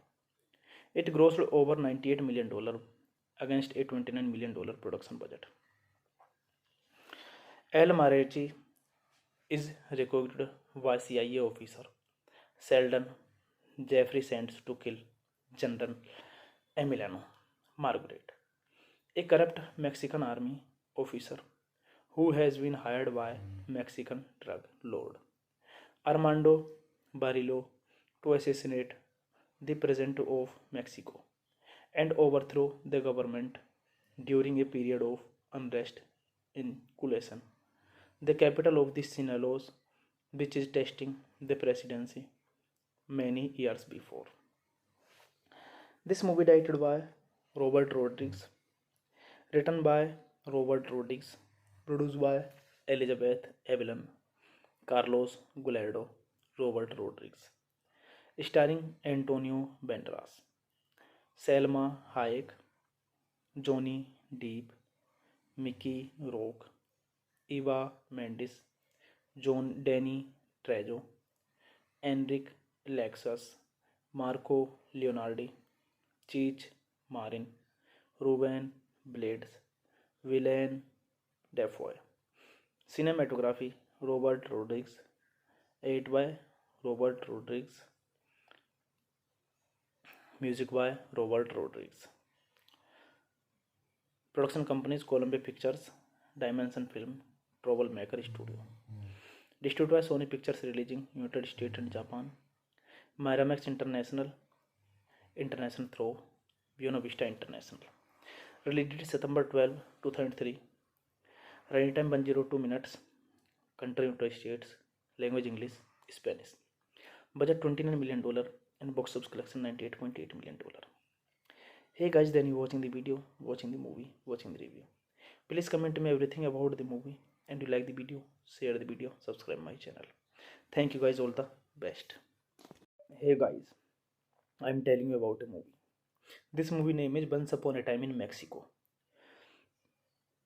It grossed over $98 million against a $29 million production budget. El Mariachi is recruited by CIA officer Sheldon Jeffrey sends to kill General Emiliano Margaret, a corrupt Mexican army officer who has been hired by Mexican drug lord Armando Barrillo to assassinate the president of Mexico and overthrow the government during a period of unrest in Culiacan, the capital of the Sinaloa, which is testing the presidency many years before. This movie directed by Robert Rodriguez, written by Robert Rodriguez, produced by Elizabeth Evelyn, Carlos Gulardo, Robert Rodriguez, starring Antonio Banderas, Selma Hayek, Johnny Depp, Mickey Rourke, Eva Mendes, John Danny Trejo, Enrique Lexus, Marco Leonardi, Cheech Marin, Ruben Blades, Willem Dafoe. Cinematography Robert Rodriguez, edited by Robert Rodriguez, music by Robert Rodriguez. Production companies Columbia Pictures, Dimension Film, Troublemaker Studio. Distributed by Sony Pictures releasing United States and Japan. Miramax International, International through Buena Vista International. Released September 12, 2003. Running time 102 minutes. Country United States. Language English, Spanish. Budget $29 million and box office collection $98.8 million. Hey guys, then you watching the video, watching the movie, watching the review. Please comment me everything about the movie, and you like the video, share the video, subscribe my channel. Thank you guys, all the best. Hey guys, I'm telling you about a movie. This movie name is Once Upon a Time in Mexico.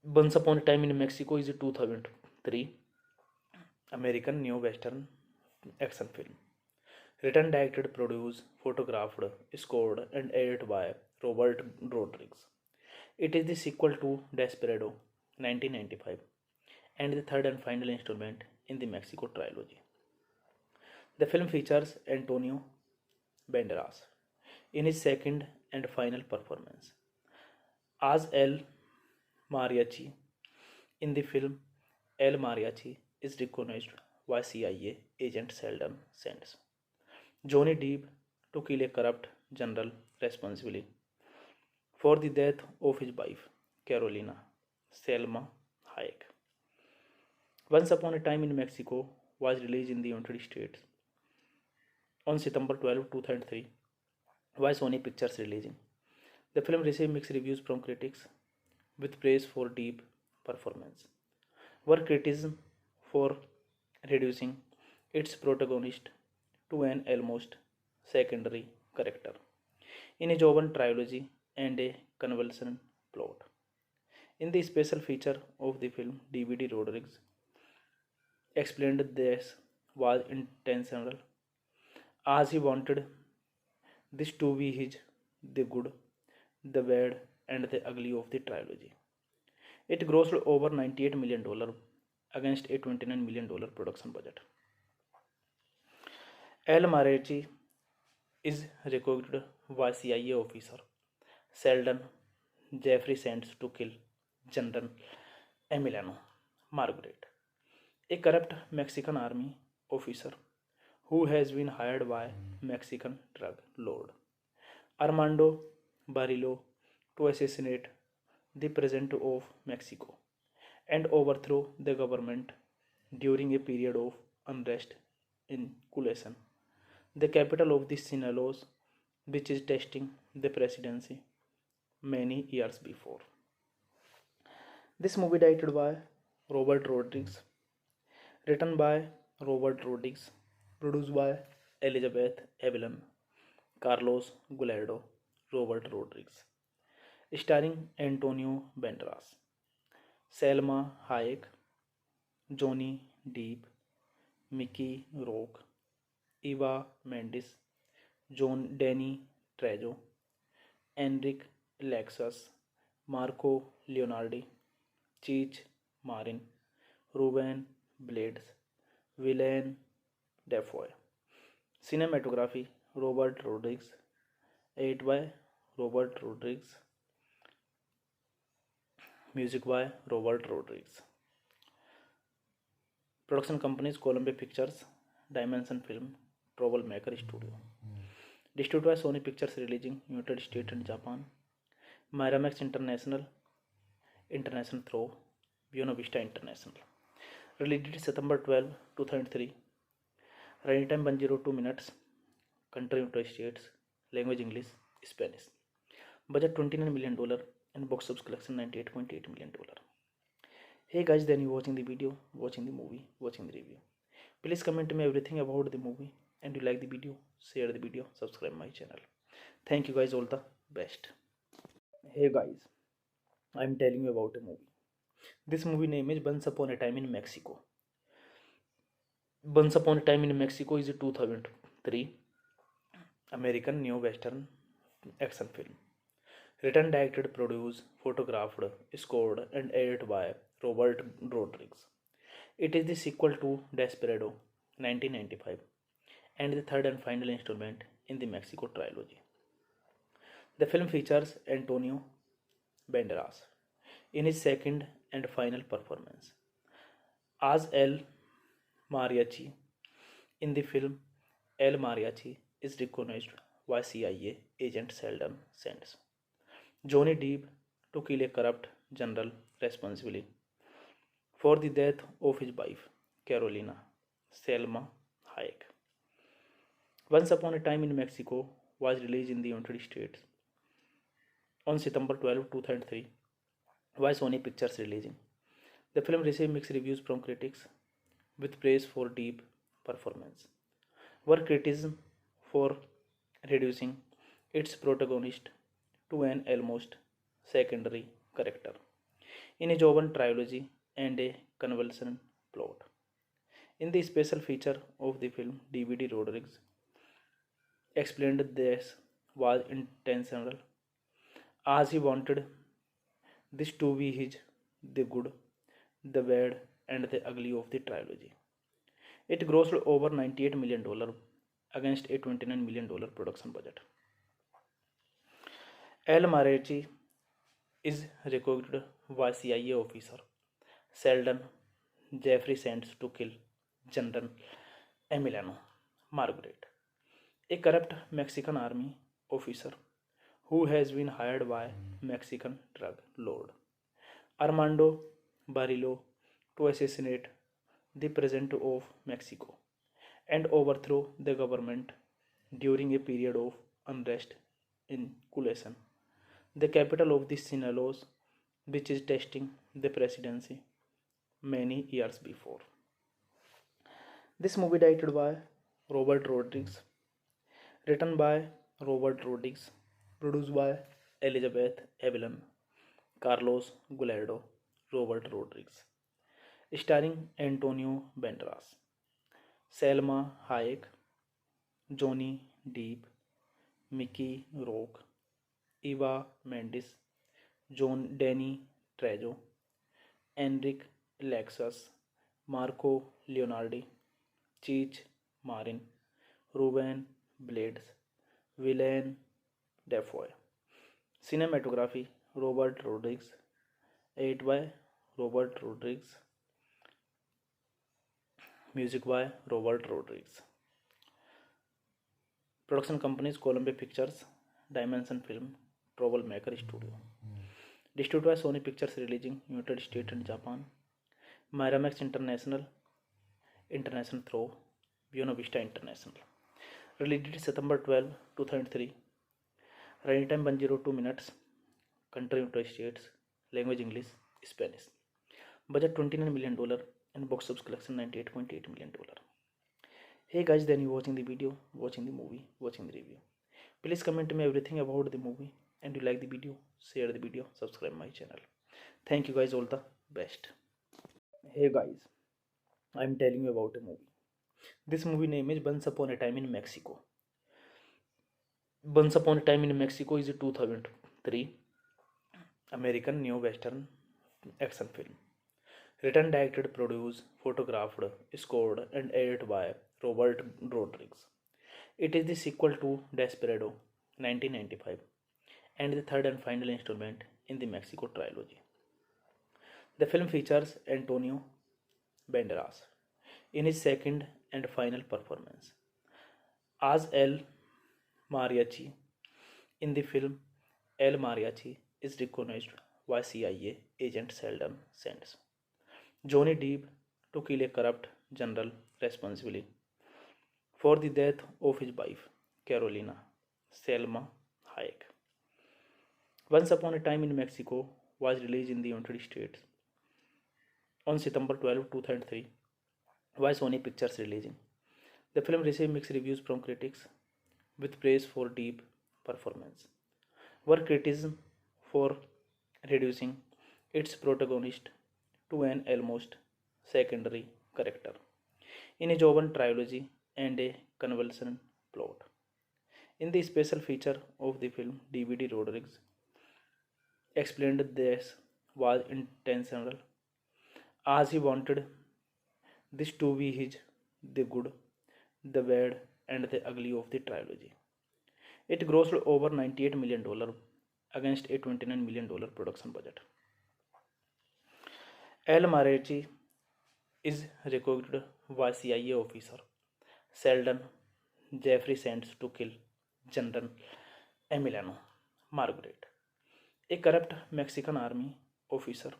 Once Upon a Time in Mexico is a 2003 American neo-western action film. Written, directed, produced, photographed, scored, and edited by Robert Rodriguez. It is the sequel to Desperado 1995 and the third and final installment in the Mexico trilogy. The film features Antonio Banderas in his second and final performance as El Mariachi. In the film, El Mariachi is recognized by CIA agent Sheldon Sands Johnny Depp to kill a corrupt general responsibly for the death of his wife, Carolina Selma Hayek. Once Upon a Time in Mexico was released in the United States on September 12, 2003 by Sony Pictures releasing. The film received mixed reviews from critics with praise for deep performance, were criticism for reducing its protagonist to an almost secondary character in a Jovan trilogy and a convulsion plot. In the special feature of the film, DVD Rodriguez explained this was intentional as he wanted this to be his the good, the bad, and the ugly of the trilogy. It grossed over $98 million against a $29 million production budget. El Mariachi is recruited by CIA officer Sheldon Jeffrey sends to kill General Emiliano Margaret, A corrupt Mexican army officer who has been hired by Mexican drug lord Armando Barilo to assassinate the president of Mexico and overthrow the government during a period of unrest in Culesan, the capital of the Sinaloa, which is testing the presidency many years before. This movie directed by Robert Rodriguez, written by Robert Rodriguez, produced by Elizabeth Evelyn, Carlos Gulardo, Robert Rodriguez, starring Antonio Banderas, Selma Hayek, Johnny Depp, Mickey Rourke, Eva Mendes, John Danny Trejo, Enrique Lexus, Marco Leonardi, Cheech Marin, Ruben Blades, Willem Dafoe. Cinematography Robert Rodriguez, edited by Robert Rodriguez, music by Robert Rodriguez. Production companies Columbia Pictures, Dimension Film, Troublemaker Studio. Distributed by Sony Pictures releasing United States and Japan. Miramax International, International through Buena Vista International. Released September 12, 2003. Running time 102 minutes. Country United States. Language English, Spanish. Budget $29 million and box office collection $98.8 million. Hey guys, then you watching the video, watching the movie, watching the review. Please comment me everything about the movie, and you like the video, share the video, subscribe my channel. Thank you guys, all the best. Hey guys, I'm telling you about a movie. This movie name is Once Upon a Time in Mexico. Once Upon a Time in Mexico is a 2003 American neo-western action film. Written, directed, produced, photographed, scored, and edited by Robert Rodriguez. It is the sequel to Desperado 1995 and the third and final installment in the Mexico trilogy. The film features Antonio Banderas in his second and final performance as El Mariachi. In the film, El Mariachi is recognized by CIA agent Sheldon Sands. Johnny Depp to kill a corrupt general responsible for the death of his wife, Carolina Selma Hayek. Once Upon a Time in Mexico was released in the United States on September 12, 2003 by Sony Pictures releasing. The film received mixed reviews from critics with praise for Depp performance, were criticism for reducing its protagonist to an almost secondary character in a Jovan trilogy and a convulsion plot. In the special feature of the film, DVD Rodriguez explained this was intentional as he wanted this to be his the good, the bad, and the ugly of the trilogy. It grossed over $98 million against a $29 million production budget. El Mariachi is recruited by CIA officer Sheldon Jeffrey Sands to kill General Emiliano Margaret, a corrupt Mexican army officer who has been hired by Mexican drug lord Armando Barilo to assassinate the president of Mexico and overthrow the government during a period of unrest in Culesan, the capital of the Sinaloa, which is testing the presidency many years before. This movie directed by Robert Rodriguez, written by Robert Rodriguez, produced by Elizabeth Evelyn, Carlos Gulardo, Robert Rodriguez, starring Antonio Banderas, Selma Hayek, Johnny Depp, Mickey Rourke, Eva Mendes, John Danny Trejo, Enrique Lexus, Marco Leonardi, Cheech Marin, Ruben Blades, Willem Dafoe. Cinematography Robert Rodriguez, edited by Robert Rodriguez, Music by Robert Rodriguez. Production companies Columbia Pictures, Dimension Film, Troublemaker Studio. Distributed by Sony Pictures releasing United States and Japan. Miramax International, International through Buena Vista International. Released September 12, 2003. Running time 102 minutes. Country United States. Language English, Spanish. Budget $29 million and box office collection $98.8 million. Hey guys, then you watching the video, watching the movie, watching the review. Please comment me everything about the movie, and you like the video, share the video, subscribe my channel. Thank you guys, all the best. Hey guys, I'm telling you about a movie. This movie name is Once Upon a Time in Mexico. Once Upon a Time in Mexico is a 2003 American neo-western action film. Written, directed, produced, photographed, scored, and edited by Robert Rodriguez. It is the sequel to Desperado 1995 and the third and final installment in the Mexico trilogy. The film features Antonio Banderas in his second and final performance as El Mariachi. In the film, El Mariachi is recognized by CIA agent Sheldon Sands. Johnny Depp to kill a corrupt general responsible for the death of his wife, Carolina Selma Hayek. Once Upon a Time in Mexico was released in the United States on September 12, 2003 by Sony Pictures releasing. The film received mixed reviews from critics with praise for Depp performance, were criticism for reducing its protagonist to an almost secondary character in a Jovan trilogy and a convulsion plot. In the special feature of the film, DVD Rodriguez explained this was intentional as he wanted this to be his the good, the bad, and the ugly of the trilogy. It grossed over $98 million against a $29 million production budget. El Mariachi is recruited by CIA officer Sheldon Jeffrey Sands to kill General Emiliano Margaret, a corrupt Mexican army officer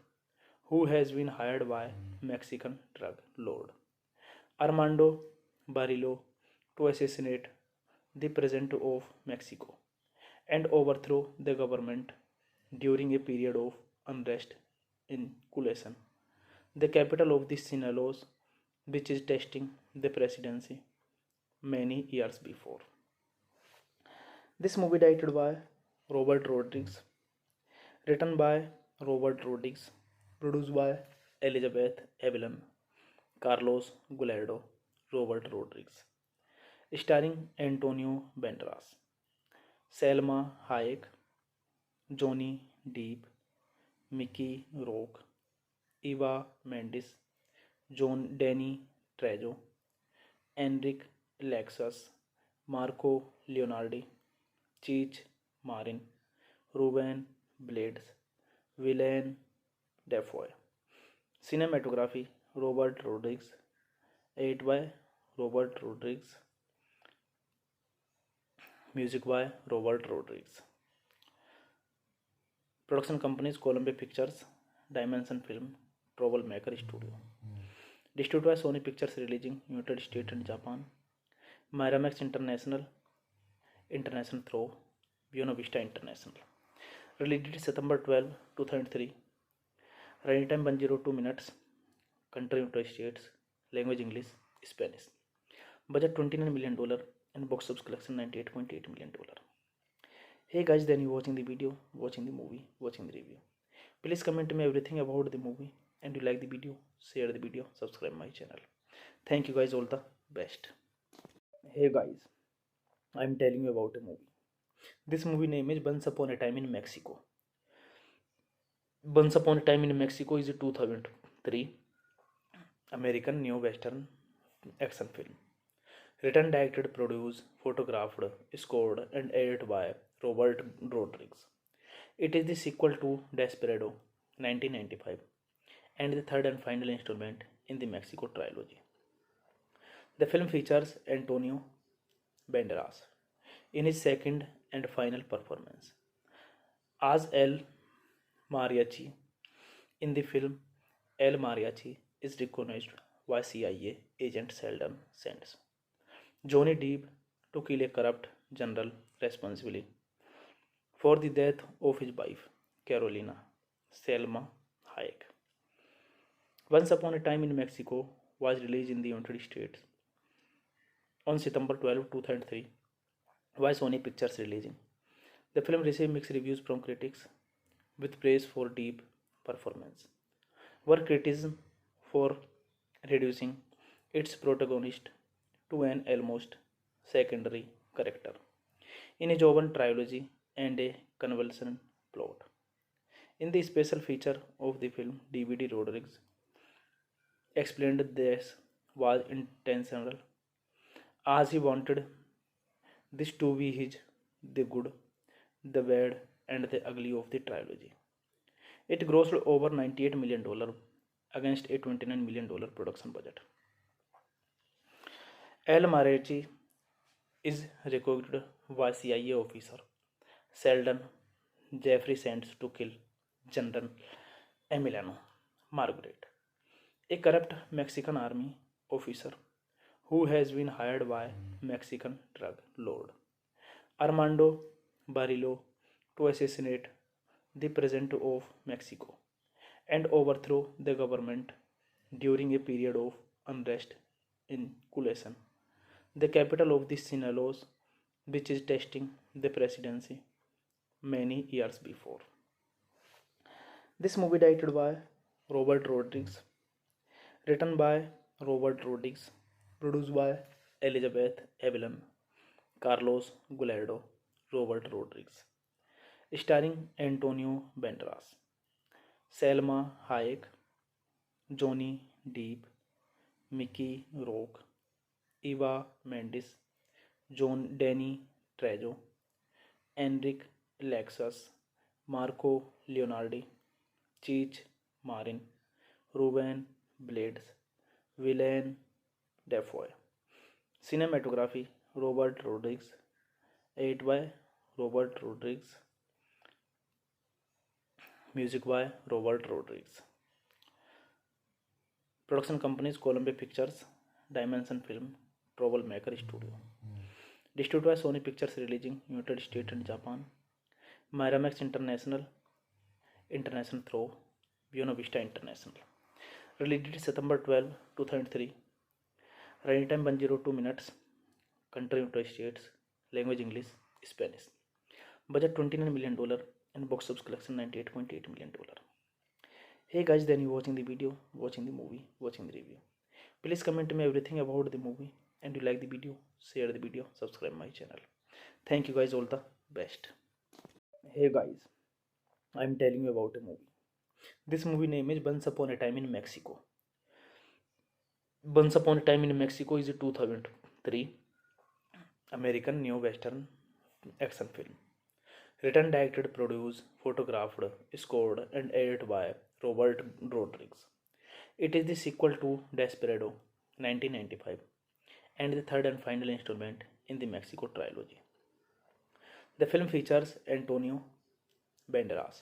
who has been hired by Mexican drug lord Armando Barrillo to assassinate the president of Mexico and overthrow the government during a period of unrest in Culiacan, the capital of the Sinaloa, which is testing the presidency many years before. This movie directed by Robert Rodriguez, written by Robert Rodriguez, produced by Elizabeth Evelyn, Carlos Gulardo, Robert Rodriguez, starring Antonio Banderas, Selma Hayek, Johnny Depp, Mickey Rourke, Eva Mendes, Danny Trejo, Enrique Lexus, Marco Leonardi, Cheech Marin, Ruben Blades, Willem Dafoe. Cinematography Robert Rodriguez, edited by Robert Rodriguez. Music by Robert Rodriguez. Production companies Columbia Pictures, Dimension Film, Troublemaker Studio. Distributed by Sony Pictures releasing United States and Japan. Miramax International, International through Buena Vista International. Released September 12, 2003. Running time 102 minutes. Country United States. Language English, Spanish. Budget $29 million and box office collection $98.8 million. Hey guys, then you watching the video, watching the movie, watching the review. Please comment me everything about the movie, and you like the video, share the video, subscribe my channel. Thank you guys, all the best. Hey guys, I'm telling you about a movie. This movie name is Once Upon a Time in Mexico. Once Upon a Time in Mexico is a 2003 American neo-western action film. Written, directed, produced, photographed, scored, and edited by Robert Rodriguez. It is the sequel to Desperado 1995 and the third and final installment in the Mexico trilogy. The film features Antonio Banderas in his second and final performance as El Mariachi. In the film, El Mariachi is recognized by CIA agent Sheldon Sands, Johnny Depp, to kill a corrupt general responsible for the death of his wife, Carolina Selma Hayek. Once Upon a Time in Mexico was released in the United States on September 12, 2003 by Sony Pictures releasing. The film received mixed reviews from critics with praise for deep performance, were criticism for reducing its protagonist to an almost secondary character in a Jovan trilogy and a convulsion plot. In the special feature of the film, DVD Rodriguez explained this was intentional as he wanted this to be his the good, the bad, and the ugly of the trilogy. It grossed over $98 million against a $29 million production budget. El Mariachi is recruited by CIA officer Sheldon Jeffrey Sands to kill General Emiliano Margaret, a corrupt Mexican army officer who has been hired by Mexican drug lord Armando Barrillo to assassinate the president of Mexico and overthrow the government during a period of unrest in Culiacan, the capital of the Sinaloa, which is testing the presidency many years before. This movie directed by Robert Rodriguez, written by Robert Rodriguez, produced by Elizabeth Evelyn, Carlos Gulardo, Robert Rodriguez, starring Antonio Banderas, Selma Hayek, Johnny Depp, Mickey Rourke, Eva Mendes, John Danny Trejo, Enrique Lexus, Marco Leonardi, Cheech Marin, Ruben Blades, Willem Dafoe. Cinematography Robert Rodriguez, edited by Robert Rodriguez, music by Robert Rodriguez. Production companies Columbia Pictures, Dimension Film, Troublemaker Studio. Distributed by Sony Pictures releasing United States and Japan. Miramax International, International through Buena Vista International. Released September 12, 2003. Running time 102 minutes. Country United States. Language English, Spanish. Budget $29 million and box office collection $98.8 million. Hey guys, then you watching the video, watching the movie, watching the review. Please comment me everything about the movie, and you like the video, share the video, subscribe my channel. Thank you guys, all the best. Hey guys, I'm telling you about a movie. This movie name is Once Upon a Time in Mexico. Once Upon a Time in Mexico is a 2003 American neo-western action film. Written, directed, produced, photographed, scored, and edited by Robert Rodriguez. It is the sequel to Desperado 1995 and the third and final installment in the Mexico trilogy. The film features Antonio Banderas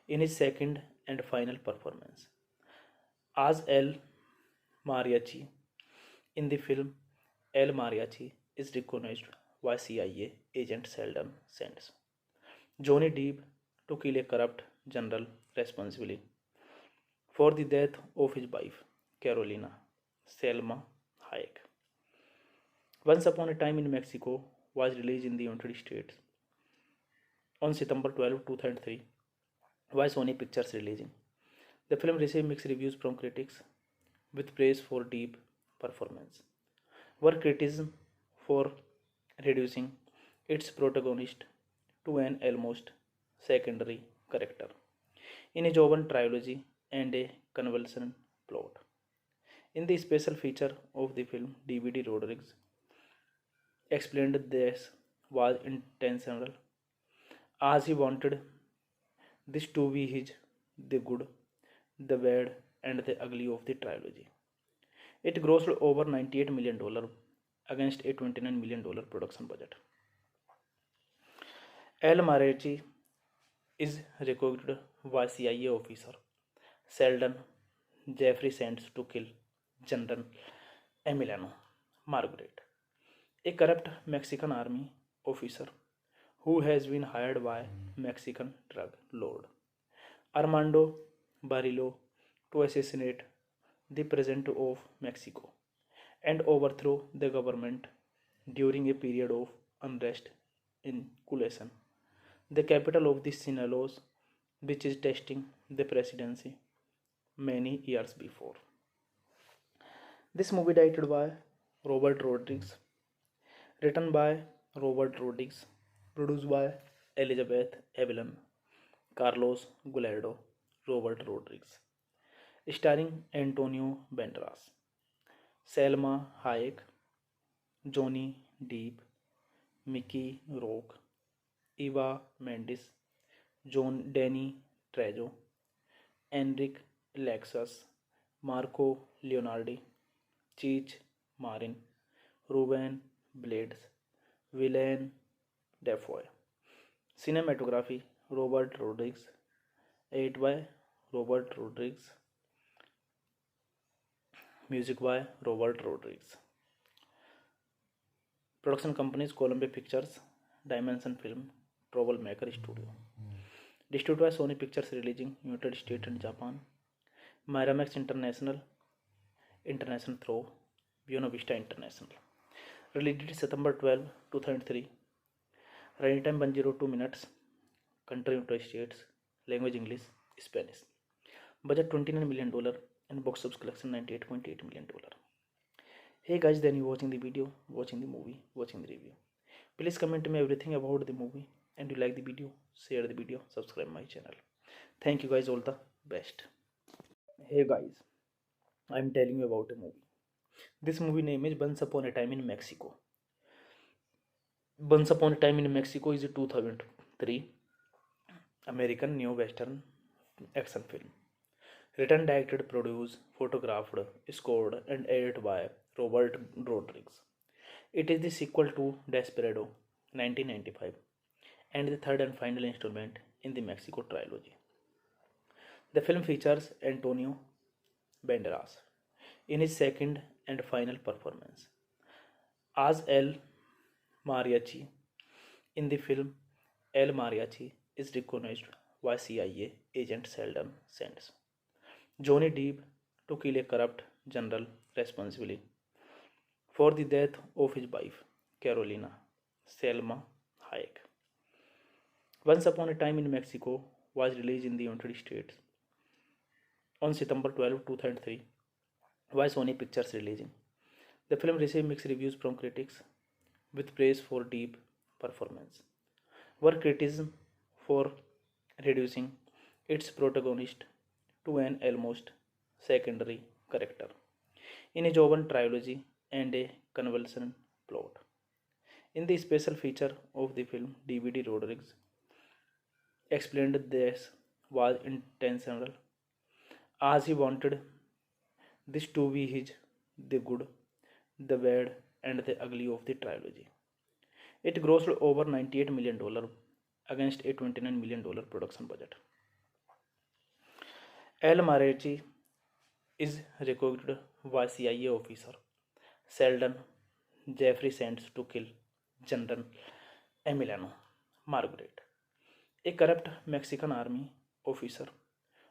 in his second and final performance as El Mariachi. In the film, El Mariachi is recognized by CIA agent Sheldon Sands, Johnny Depp, to kill a corrupt general responsible for the death of his wife, Carolina Selma Hayek. Once Upon a Time in Mexico was released in the United States on September 12, 2003 by Sony Pictures releasing. The film received mixed reviews from critics with praise for deep performance, were criticism for reducing its protagonist to an almost secondary character in a Jovan trilogy and a convulsion plot. In the special feature of the film, DVD Rodriguez explained this was intentional as he wanted this to be his the good, the bad, and the ugly of the trilogy. It grossed over $98 million against a $29 million production budget. El Mariachi is recruited by CIA officer Sheldon Jeffrey sends to kill General Emiliano Margaret, a corrupt Mexican army officer who has been hired by Mexican drug lord Armando Barrillo to assassinate the president of Mexico and overthrow the government during a period of unrest in Culiacan, the capital of the Sinaloa, which is testing the presidency many years before. This movie directed by Robert Rodriguez, written by Robert Rodriguez, produced by Elizabeth Evelyn, Carlos Gulardo, Robert Rodriguez, starring Antonio Banderas, Selma Hayek, Johnny Depp, Mickey Rourke, Eva Mendes, John Danny Trejo, Enrique Lexus, Marco Leonardi, Cheech Marin, Ruben Blades, Willem Dafoe. Cinematography Robert Rodriguez, edited by Robert Rodriguez, music by Robert Rodriguez. Production companies Columbia Pictures, Dimension Film, Troublemaker Studio. Distributed by Sony Pictures releasing United States and Japan. Miramax International, International through Buena Vista International. Released September 12, 2003. Running time 102 minutes. Country United States. Language English, Spanish. Budget $29 million and box office collection $98.8 million. Hey guys, then you watching the video, watching the movie, watching the review. Please comment me everything about the movie, and you like the video, share the video, subscribe my channel. Thank you guys, all the best. Hey guys, I'm telling you about a movie. This movie name is Once Upon a Time in Mexico. Once Upon a Time in Mexico is a 2003 American neo-western action film. Written, directed, produced, photographed, scored, and edited by Robert Rodriguez. It is the sequel to Desperado 1995 and the third and final installment in the Mexico trilogy. The film features Antonio Banderas in his second and final performance as El Mariachi. In the film, El Mariachi is recognized by CIA agent Sheldon Sands Johnny Depp to kill a corrupt general responsible for the death of his wife, Carolina Selma Hayek. Once Upon a Time in Mexico was released in the United States on September 12, 2003 by Sony Pictures releasing. The film received mixed reviews from critics with praise for Depp performance, were criticism for reducing its protagonist to an almost secondary character in a Jovan trilogy and a convulsion plot. In the special feature of the film, DVD Rodriguez explained this was intentional as he wanted this to be his the good, the bad, and the ugly of the trilogy. It grossed over $98 million against a $29 million production budget. El Mariachi is recruited by CIA officer Sheldon Jeffrey sends to kill General Emiliano Margaret, a corrupt Mexican army officer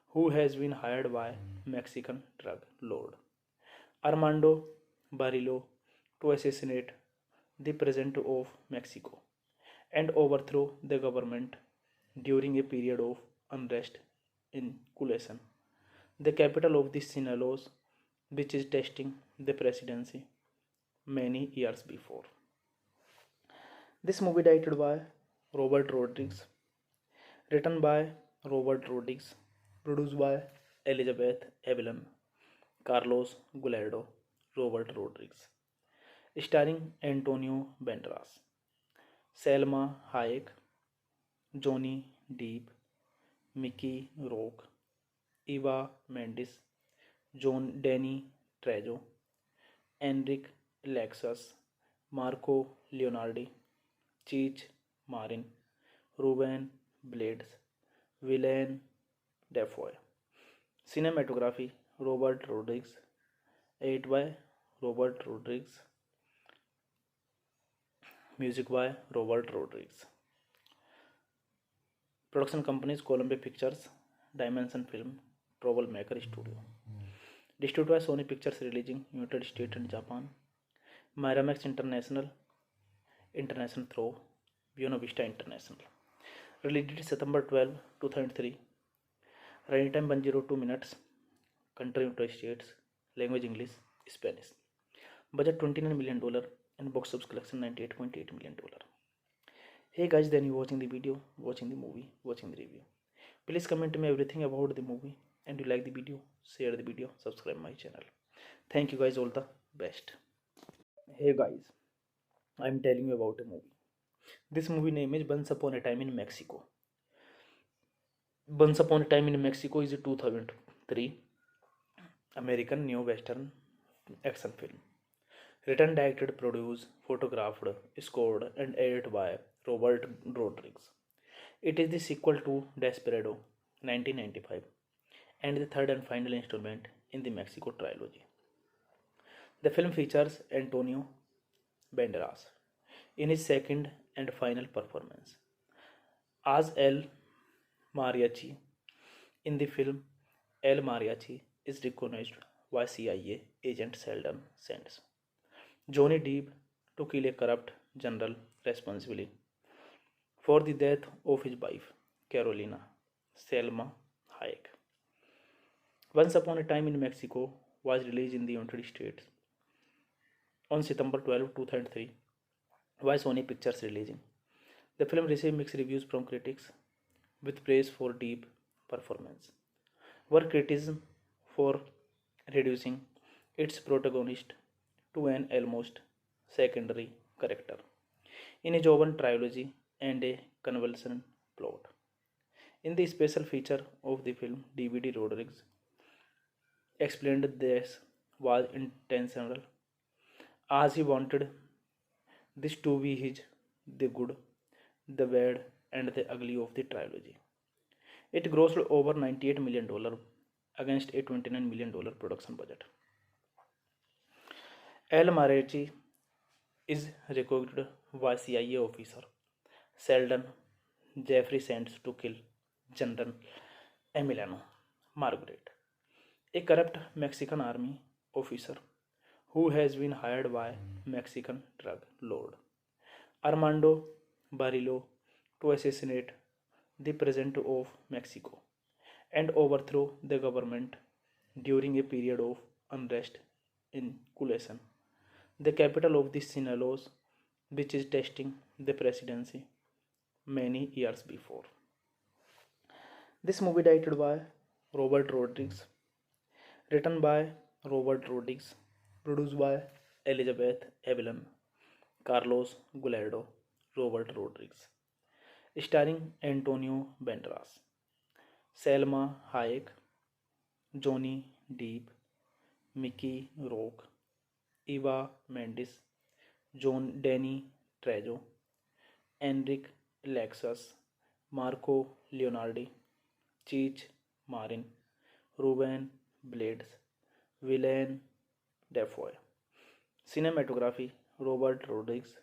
who has been hired by Mexican drug lord Armando Barrillo to assassinate the president of Mexico and overthrow the government during a period of unrest in Culiacan, the capital of the Sinaloa, which is testing the presidency many years before. This movie directed by Robert Rodriguez, written by Robert Rodriguez, produced by Elizabeth Evelyn, Carlos Gulardo, Robert Rodriguez, starring Antonio Banderas, Selma Hayek, Johnny Depp, Mickey Rourke, Eva Mendes, John Danny Trejo, Enric Lexus, Marco Leonardi, Cheech Marin, Ruben Blades, Willem Dafoe. Cinematography Robert Rodriguez, edited by Robert Rodriguez, music by Robert Rodriguez. Production companies Columbia Pictures, Dimension Film, Troublemaker Studio. Distributed by Sony Pictures releasing United States and Japan. Miramax International, International through Buena Vista International. Released September 12, 2003. Running time 102 minutes. Country United States. Language English, Spanish. Budget $29 million and box office collection $98.8 million. Hey guys, then you watching the video, watching the movie, watching the review. Please comment me everything about the movie, and you like the video, share the video, subscribe my channel. Thank you guys, all the best. Hey guys, I'm telling you about a movie. This movie name is Once Upon a Time in Mexico. Once Upon a Time in Mexico is a 2003 American neo-western action film. Written, directed, produced, photographed, scored, and edited by Robert Rodriguez. It is the sequel to Desperado 1995 and the third and final installment in the Mexico trilogy. The film features Antonio Banderas in his second and final performance as El Mariachi. In the film, El Mariachi is recognized by CIA agent Sheldon Sands. Johnny Depp to kill a corrupt general responsible for the death of his wife, Carolina Selma Hayek. Once Upon a Time in Mexico was released in the United States on September 12, 2003 by Sony Pictures releasing. The film received mixed reviews from critics with praise for Depp performance, were criticism for reducing its protagonist to an almost secondary character in a Jovan trilogy and a convulsion plot. In the special feature of the film, DVD Rodriguez explained this was intentional as he wanted this to be his the good, the bad, and the ugly of the trilogy. It grossed over $98 million against a $29 million production budget. El Mariachi is recruited by CIA officer Sheldon Jeffrey Sands to kill General Emiliano Margaret, a corrupt Mexican army officer who has been hired by Mexican drug lord Armando Barrillo to assassinate the president of Mexico and overthrow the government during a period of unrest in Culiacan, the capital of the Sinaloa, which is testing the presidency many years before. This movie directed by Robert Rodriguez, written by Robert Rodriguez, produced by Elizabeth Evelyn, Carlos Gulardo, Robert Rodriguez, starring Antonio Banderas, Selma Hayek, Johnny Depp, Mickey Rourke, Eva Mendes, Danny Trejo, Enric Lexus, Marco Leonardi, Cheech Marin, Ruben Blades, Willem Dafoe. Cinematography Robert Rodriguez,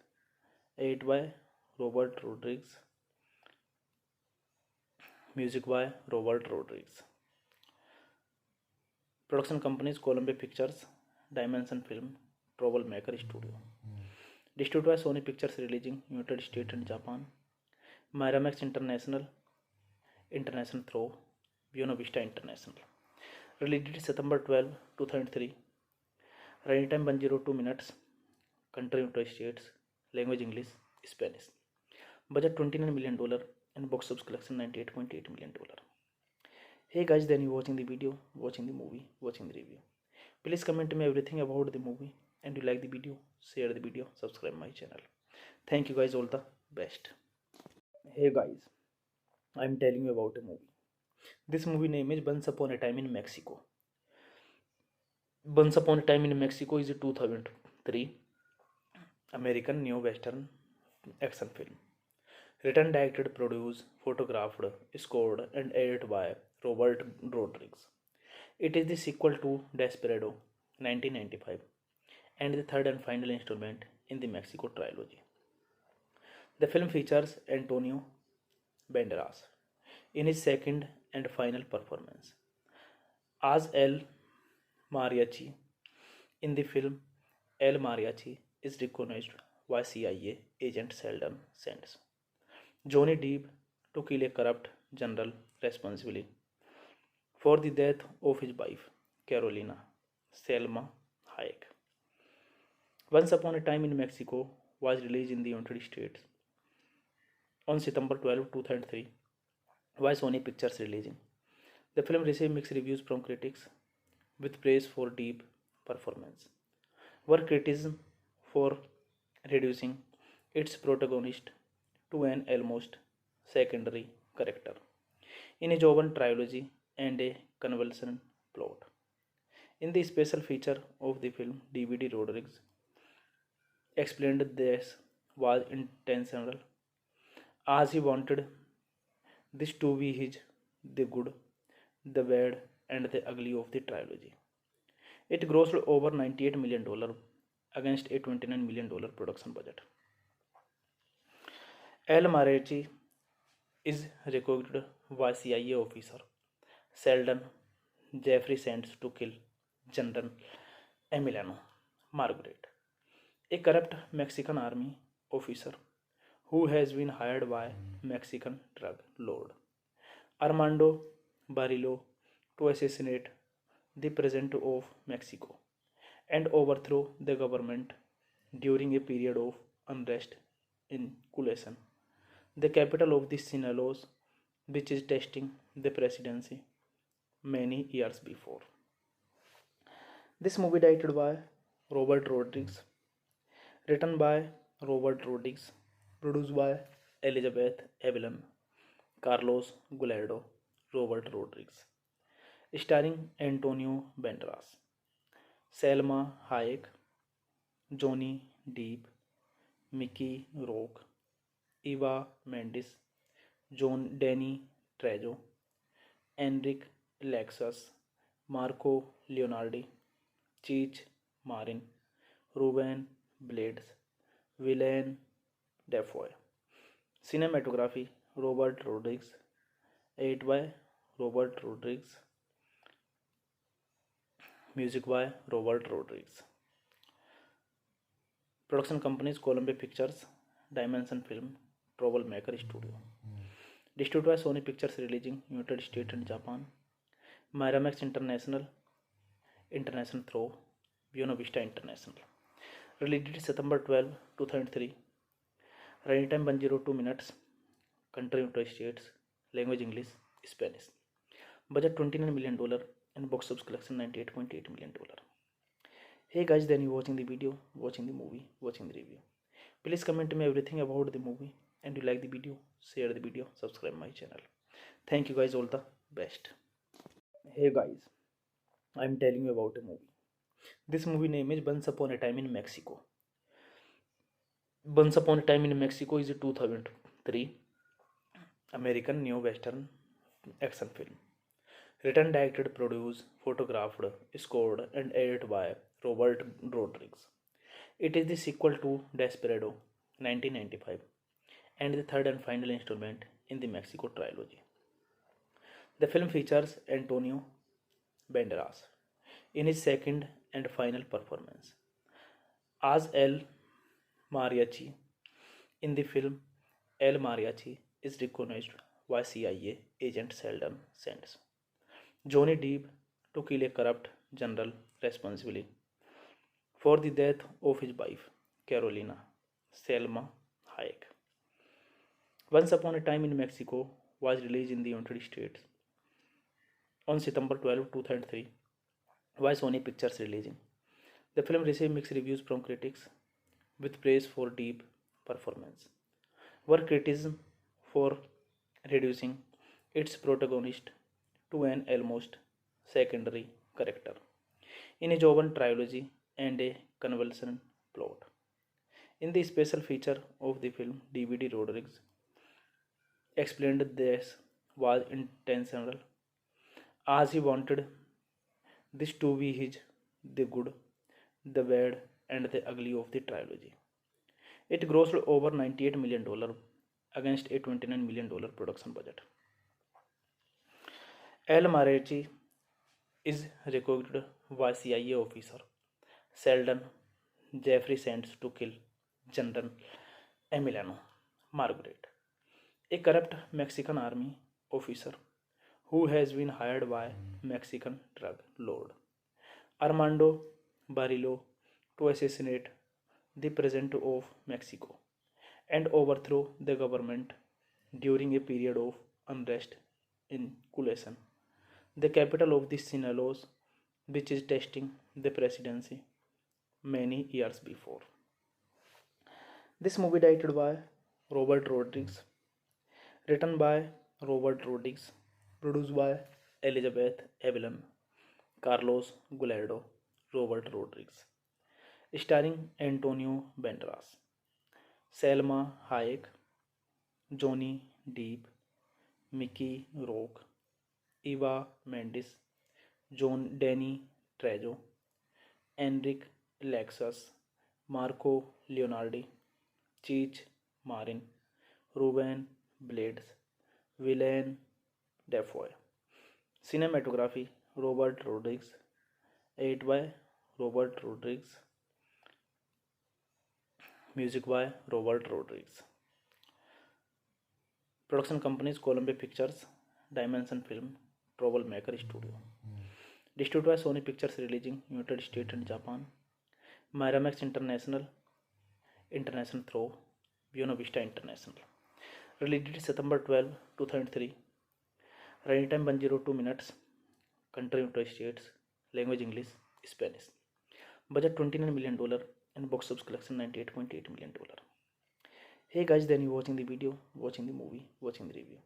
edited by Robert Rodriguez, music by Robert Rodriguez. Production companies Columbia Pictures, Dimension Film, Troublemaker Studio. Distributed by Sony Pictures releasing United States and Japan. Miramax International, International through Buena Vista International. Released September 12, 2003. Running time 102 minutes. Country United States. Language English, Spanish. Budget $29 million and box office collection $98.8 million. Hey guys, then you watching the video, watching the movie, watching the review. Please comment me everything about the movie, and you like the video, share the video, subscribe my channel. Thank you guys, all the best. Hey guys, I'm telling you about a movie. This movie name is Once Upon a Time in Mexico. Once Upon a Time in Mexico is a 2003 American neo-western action film. Written, directed, produced, photographed, scored, and edited by Robert Rodriguez. It is the sequel to Desperado 1995 and the third and final installment in the Mexico trilogy. The film features Antonio Banderas in his second and final performance as El Mariachi. In the film, El Mariachi is recognized by CIA agent Sheldon Sands, Johnny Depp, to kill a corrupt general responsible for the death of his wife, Carolina Selma Hayek. Once Upon a Time in Mexico was released in the United States on September 12, 2003 by Sony Pictures releasing. The film received mixed reviews from critics with praise for deep performance, were criticism for reducing its protagonist to an almost secondary character in a Jovan trilogy and a convulsion plot. In the special feature of the film, DVD Rodriguez explained this was intentional as he wanted this to be his the good, the bad, and the ugly of the trilogy. It grossed over $98 million against a $29 million production budget. El Mariachi is recruited by CIA officer Sheldon Jeffrey Sands to kill General Emiliano Margaret, a corrupt Mexican army officer who has been hired by Mexican drug lord Armando Barrillo to assassinate the president of Mexico and overthrow the government during a period of unrest in Culiacan, the capital of the Sinaloa, which is testing the presidency many years before. This movie directed by Robert Rodriguez, written by Robert Rodriguez, produced by Elizabeth Evelyn, Carlos Gulardo, Robert Rodriguez, starring Antonio Banderas, Selma Hayek, Johnny Depp, Mickey Rourke, Eva Mendes, John Danny Trejo, Enrique Lexus, Marco Leonardi, Cheech Marin, Ruben Blades, Willem Dafoe. Cinematography Robert Rodriguez, edited by Robert Rodriguez, music by Robert Rodriguez. Production companies Columbia Pictures, Dimension Film, Troublemaker Studio. Distributed by Sony Pictures releasing United States and Japan. Miramax International, International through Buena Vista International. Released September 12, 2003. Running time 102 minutes. Country United States. Language English, Spanish. Budget $29 million and box office collection $98.8 million. Hey guys, then you watching the video, watching the movie, watching the review. Please comment me everything about the movie, and you like the video, share the video, subscribe my channel. Thank you guys, all the best. Hey guys, I'm telling you about a movie. This movie name is Once Upon a Time in Mexico. Once Upon a Time in Mexico is a 2003 American neo-western action film. Written, directed, produced, photographed, scored, and edited by Robert Rodriguez. It is the sequel to Desperado 1995 and the third and final installment in the Mexico trilogy. The film features Antonio Banderas in his second and final performance as El Mariachi. In the film, El Mariachi is recognized by CIA agent Sheldon Sands, Johnny Depp, to kill a corrupt general responsible for the death of his wife, Carolina Selma Hayek. Once Upon a Time in Mexico was released in the United States on September 12, 2003 by Sony Pictures releasing. The film received mixed reviews from critics with praise for deep performance, were criticism for reducing its protagonist to an almost secondary character in a Jovan trilogy and a convulsion plot. In the special feature of the film, DVD Rodriguez explained this was intentional as he wanted this to be his the good, the bad, and the ugly of the trilogy. It grossed over $98 million against a $29 million production budget. El Mariachi is recruited by CIA officer Sheldon Jeffrey sends to kill General Emiliano Margaret, a corrupt Mexican army officer who has been hired by Mexican drug lord Armando Barrillo to assassinate the president of Mexico and overthrow the government during a period of unrest in Culasan, the capital of the Sinaloa, which is testing the presidency many years before. This movie directed by Robert Rodriguez, written by Robert Rodriguez, produced by Elizabeth Evelyn, Carlos Gulardo, Robert Rodriguez, starring Antonio Banderas, Selma Hayek, Johnny Depp, Mickey Rourke, Eva Mendes, John Danny Trejo, Enrique Lexus, Marco Leonardi, Cheech Marin, Ruben Blades, Willem Dafoe. Cinematography Robert Rodriguez, edited by Robert Rodriguez, music by Robert Rodriguez. Production companies Columbia Pictures, Dimension Film, Troublemaker Studio. Distributed by Sony Pictures releasing United States and Japan. Miramax International, International through Buena Vista International. Released September 12, 2003. Running time 102 minutes. Country United States. Language English, Spanish. Budget $29 million and box office collection $98.8 million. Hey guys, then you watching the video, watching the movie, watching the review.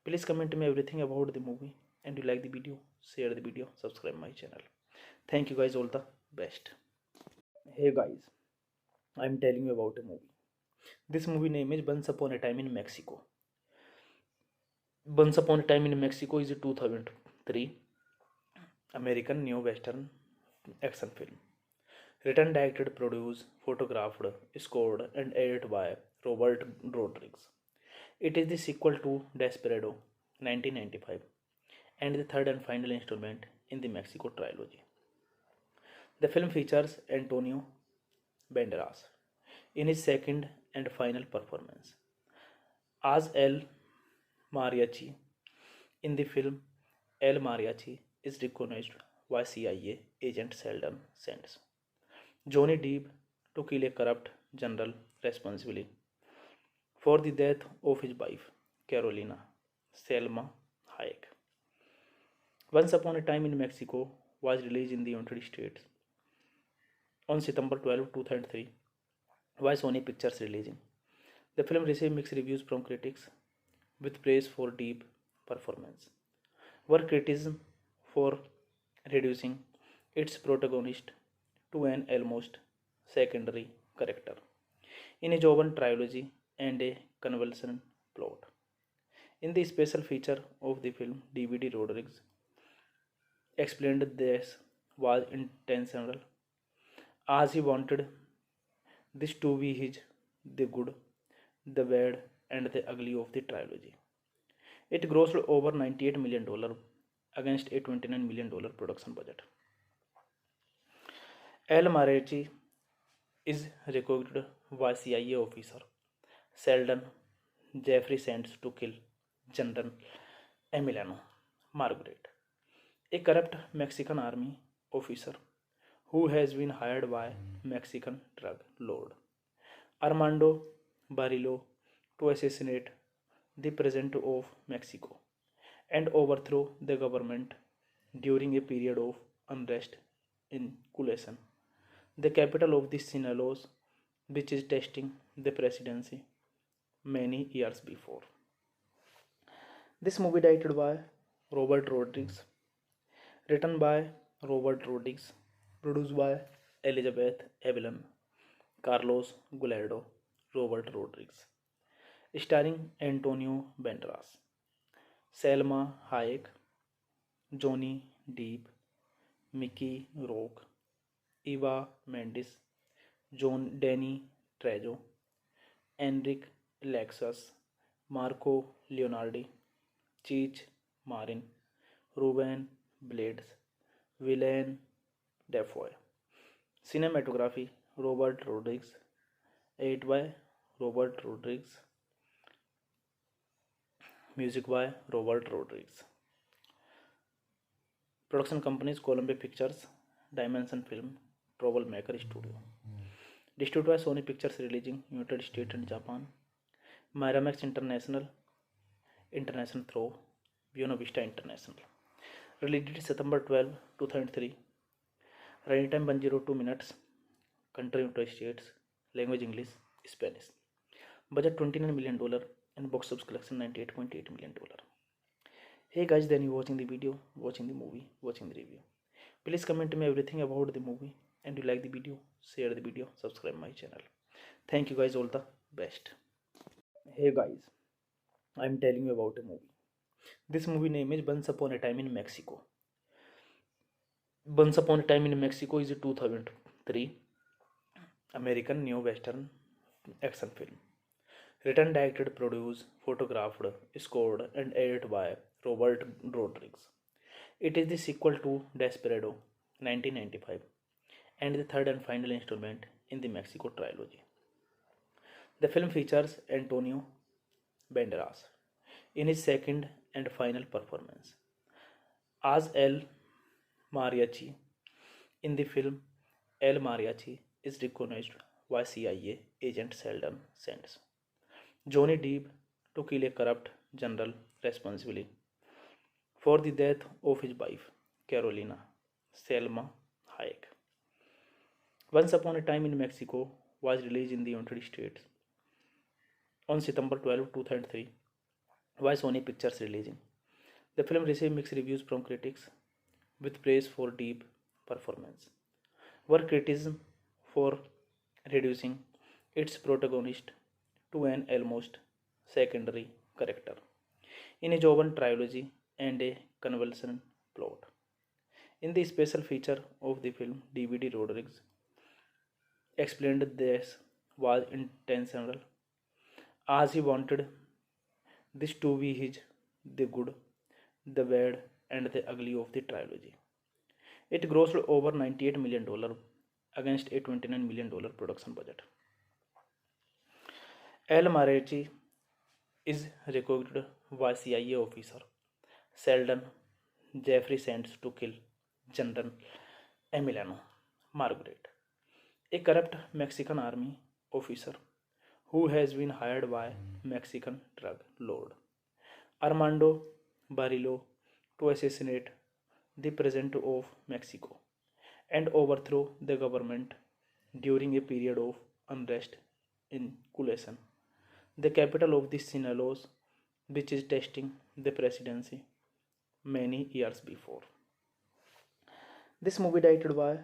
Please comment me everything about the movie, and you like the video, share the video, subscribe my channel. Thank you guys, all the best. Hey guys, I'm telling you about a movie. This movie name is Once Upon a Time in Mexico. Once Upon a Time in Mexico is a 2003 American neo-western action film. Written, directed, produced, photographed, scored, and edited by Robert Rodriguez. It is the sequel to Desperado 1995 and the third and final installment in the Mexico trilogy. The film features Antonio Banderas in his second and final performance as El Mariachi. In the film, El Mariachi is recognized by CIA agent Sheldon Sands Johnny Depp to kill a corrupt general responsible for the death of his wife, Carolina Selma Hayek. Once Upon a Time in Mexico was released in the United States on September 12, 2003 by Sony Pictures releasing. The film received mixed reviews from critics with praise for Depp performance, were criticism for reducing its protagonist to an almost secondary character in a Jovan trilogy and a convulsion plot. In the special feature of the film, DVD Rodriguez explained this was intentional as he wanted this to be his the good, the bad, and the ugly of the trilogy. It grossed over $98 million against a $29 million production budget. El Mariachi is recruited by CIA officer Sheldon Jeffrey sends to kill General Emiliano Margaret, a corrupt Mexican army officer who has been hired by Mexican drug lord Armando Barrillo to assassinate the president of Mexico and overthrow the government during a period of unrest in Culasan, the capital of the Sinaloa, which is testing the presidency many years before. This movie directed by Robert Rodriguez, written by Robert Rodriguez, produced by Elizabeth Evelyn, Carlos Gulardo, Robert Rodriguez, starring Antonio Banderas, Selma Hayek, Johnny Depp, Mickey Rourke, Eva Mendes, John Danny Trejo, Enric Lexus, Marco Leonardi, Cheech Marin, Ruben Blades, Willem Dafoe. Cinematography Robert Rodriguez, edited by Robert Rodriguez, music by Robert Rodriguez. Production companies Columbia Pictures, Dimension Film, Troublemaker Studio. Distributed by Sony Pictures releasing United States and Japan. Miramax International, International through Buena Vista International. Released September 12, 2003. Running time 102 minutes. Country United States. Language English, Spanish. Budget $29 million and box office collection $98.8 million. Hey guys, then you watching the video, watching the movie, watching the review. Please comment me everything about the movie, and you like the video, share the video, subscribe my channel. Thank you guys, all the best. Hey guys, I'm telling you about a movie. This movie name is Once Upon a Time in Mexico. Once Upon a Time in Mexico is a 2003 American neo-western action film. Written, directed, produced, photographed, scored, and edited by Robert Rodriguez. It is the sequel to Desperado 1995 and the third and final installment in the Mexico trilogy. The film features Antonio Banderas in his second and final performance as El Mariachi. In the film, El Mariachi is recognized by CIA agent Sheldon Sands. Johnny Depp to kill a corrupt general responsible for the death of his wife, Carolina Selma Hayek. Once Upon a Time in Mexico was released in the United States on September 12, 2003 by Sony Pictures releasing. The film received mixed reviews from critics with praise for Depp performance, were criticism for reducing its protagonist to an almost secondary character in a Jovan trilogy and a convulsion plot. In the special feature of the film, DVD Rodriguez explained this was intentional as he wanted this to be his the good, the bad, and the ugly of the trilogy. It grossed over $98 million against a $29 million production budget. El Mariachi is recruited by CIA officer Sheldon Jeffrey Sands to kill General Emiliano Margaret, a corrupt Mexican army officer who has been hired by Mexican drug lord Armando Barrillo to assassinate the president of Mexico and overthrow the government during a period of unrest in Culiacan, the capital of the Sinaloa, which is testing the presidency many years before. This movie directed by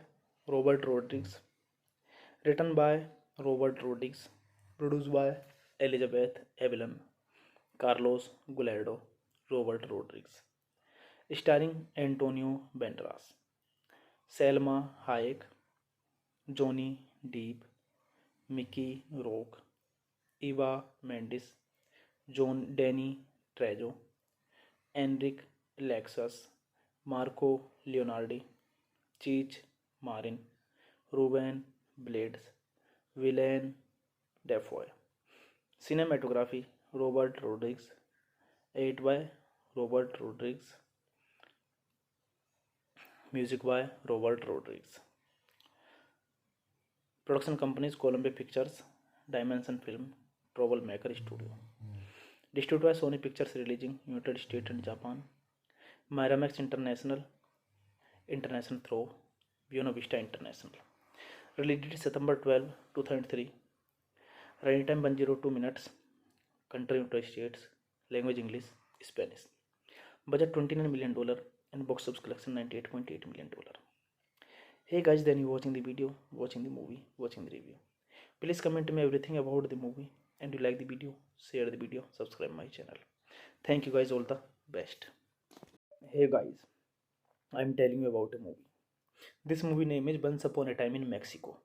Robert Rodriguez, written by Robert Rodriguez, produced by Elizabeth Evelyn, Carlos Gulardo, Robert Rodriguez, starring Antonio Banderas, Selma Hayek, Johnny Depp, Mickey Rourke, Eva Mendes, John Danny Trejo, Enric Lexus, Marco Leonardi, Cheech Marin, Ruben Blades, Willem Dafoe. Cinematography Robert Rodriguez, edited by Robert Rodriguez, music by Robert Rodriguez. Production companies Columbia Pictures, Dimension Film, Troublemaker Studio. Distributed by Sony Pictures releasing United States and Japan. Miramax International, International through Buena Vista International. Released September 12, 2003. Running time 102 minutes. Country United States. Language English, Spanish. Budget $29 million and box office collection $98.8 million. Hey guys, then you watching the video, watching the movie, watching the review. Please comment me everything about the movie, and you like the video, share the video, subscribe my channel. Thank you guys, all the best. Hey guys, I'm telling you about a movie. This movie name is Once Upon a Time in Mexico.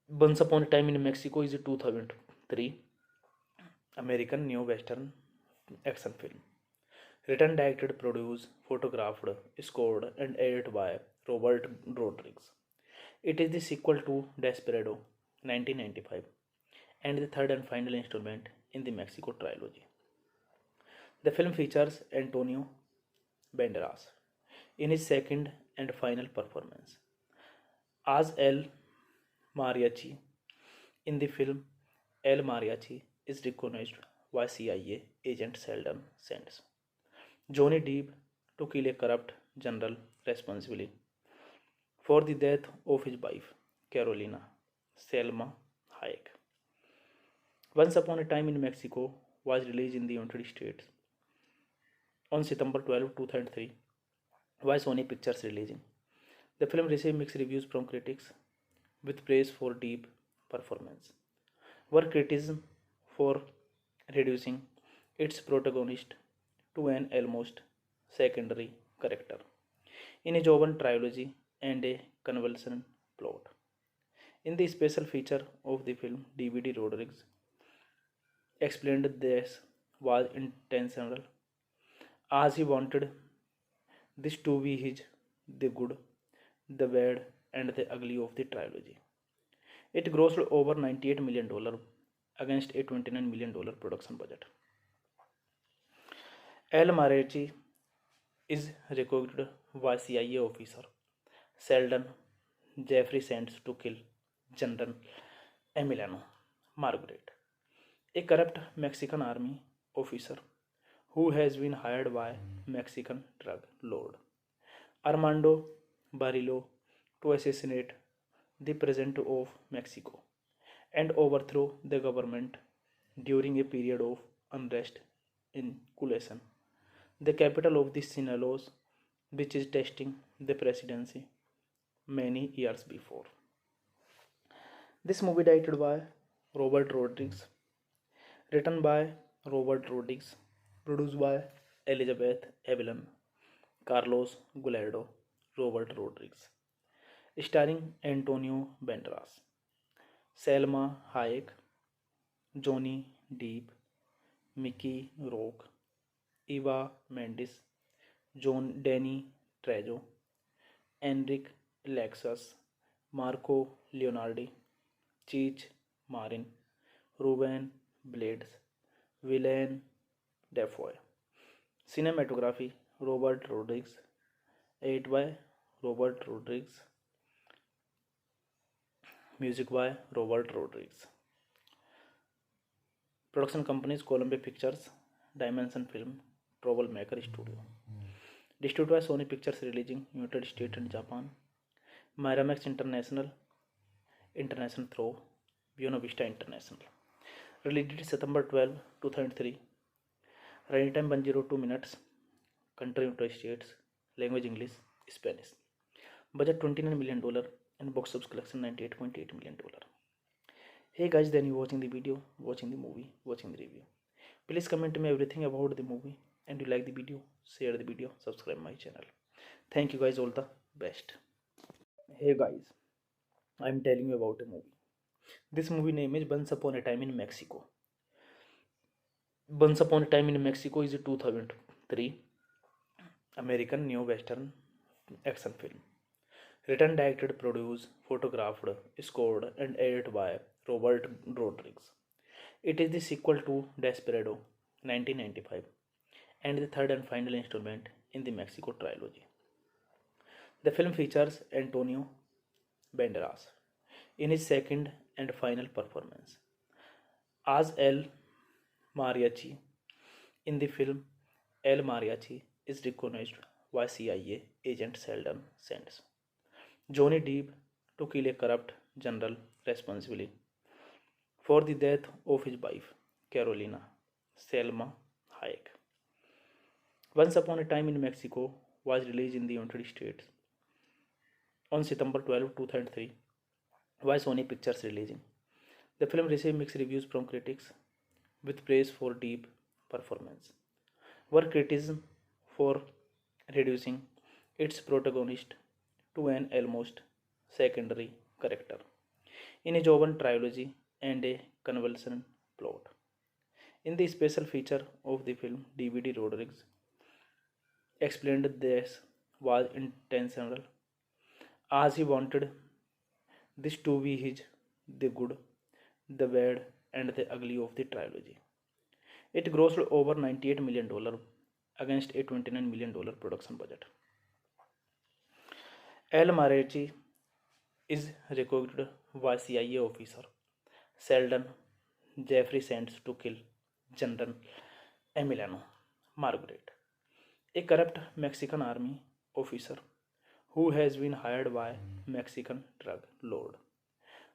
Once Upon a Time in Mexico is a 2003 American neo-western action film. Written, directed, produced, photographed, scored, and edited by Robert Rodriguez. It is the sequel to Desperado 1995 and the third and final installment in the Mexico trilogy. The film features Antonio Banderas in his second and final performance as El Mariachi. In the film, El Mariachi is recognized by CIA agent Sheldon Sands, Johnny Depp, to kill a corrupt general responsible for the death of his wife, Carolina Selma Hayek. Once Upon a Time in Mexico was released in the United States on September 12, 2003 by Sony Pictures releasing. The film received mixed reviews from critics with praise for deep performance, were criticism for reducing its protagonist to an almost secondary character in a Jovan trilogy and a convulsion plot. In the special feature of the film, DVD Rodriguez explained this was intentional as he wanted this to be his the good, the bad, and the ugly of the trilogy. It grossed over $98 million against a $29 million production budget. El Mariachi is recruited by CIA officer Sheldon Jeffrey Sands to kill General Emiliano Margaret, a corrupt Mexican army officer who has been hired by Mexican drug lord Armando Barrillo to assassinate the president of Mexico and overthrow the government during a period of unrest in Culiacan, the capital of the Sinaloa, which is testing the presidency many years before. This movie directed by Robert Rodriguez, written by Robert Rodriguez, produced by Elizabeth Evelyn, Carlos Gulardo, Robert Rodriguez, starring Antonio Banderas, Selma Hayek, Johnny Depp, Mickey Rourke, Eva Mendes, John Danny Trejo, Enrique Lexus, Marco Leonardi, Cheech Marin, Ruben Blades, Willem Dafoe. Cinematography Robert Rodriguez, edited by Robert Rodriguez, music by Robert Rodriguez. Production companies Columbia Pictures, Dimension Film, Troublemaker Studio. Distributed by Sony Pictures releasing United States and Japan. Miramax International, International through Buena Vista International. Released September 12, 2003. Running time 102 minutes. Country United States. Language English, Spanish. Budget $29 million and box office collection $98.8 million. Hey guys, then you watching the video, watching the movie, watching the review. Please comment me everything about the movie, and you like the video, share the video, subscribe my channel. Thank you guys, all the best. Hey guys, I'm telling you about a movie. This movie name is Once Upon a Time in Mexico. Once Upon a Time in Mexico is a 2003 American neo-western action film. Written, directed, produced, photographed, scored, and edited by Robert Rodriguez. It is the sequel to Desperado 1995 and the third and final installment in the Mexico trilogy. The film features Antonio Banderas in his second and final performance as El Mariachi. In the film, El Mariachi is recognized by CIA agent Sheldon Sands, Johnny Depp, to kill a corrupt general responsible for the death of his wife, Carolina Selma Hayek. Once Upon a Time in Mexico was released in the United States on September 12, 2003 by Sony Pictures releasing. The film received mixed reviews from critics with praise for deep performance, were criticism for reducing its protagonist to an almost secondary character in a Jovan trilogy and a conventional plot. In the special feature of the film, DVD Rodriguez explained this was intentional as he wanted this to be his the good, the bad, and the ugly of the trilogy. It grossed over $98 million against a $29 million production budget. El Mariachi is recruited by CIA officer Sheldon Jeffrey sends to kill General Emiliano Margaret, a corrupt Mexican army officer who has been hired by Mexican drug lord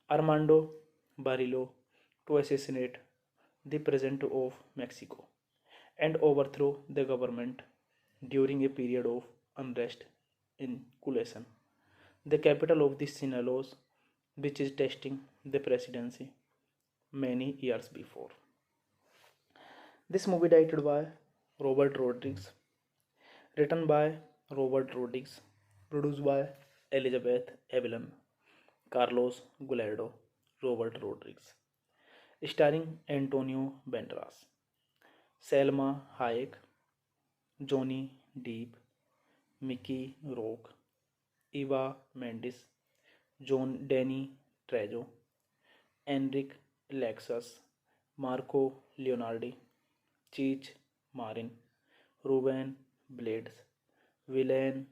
Armando Barrillo to assassinate the president of Mexico and overthrow the government during a period of unrest in Culiacan, the capital of the Sinaloas, which is testing the presidency many years before. This movie directed by Robert Rodriguez, written by Robert Rodriguez, produced by Elizabeth Evelyn, Carlos Gulardo, Robert Rodriguez, starring Antonio Banderas, Selma Hayek, Johnny Depp, Mickey Rourke, Eva Mendes, John Danny Trejo, Enrique Lexus, Marco Leonardi, Cheech Marin, Ruben Blades, Willem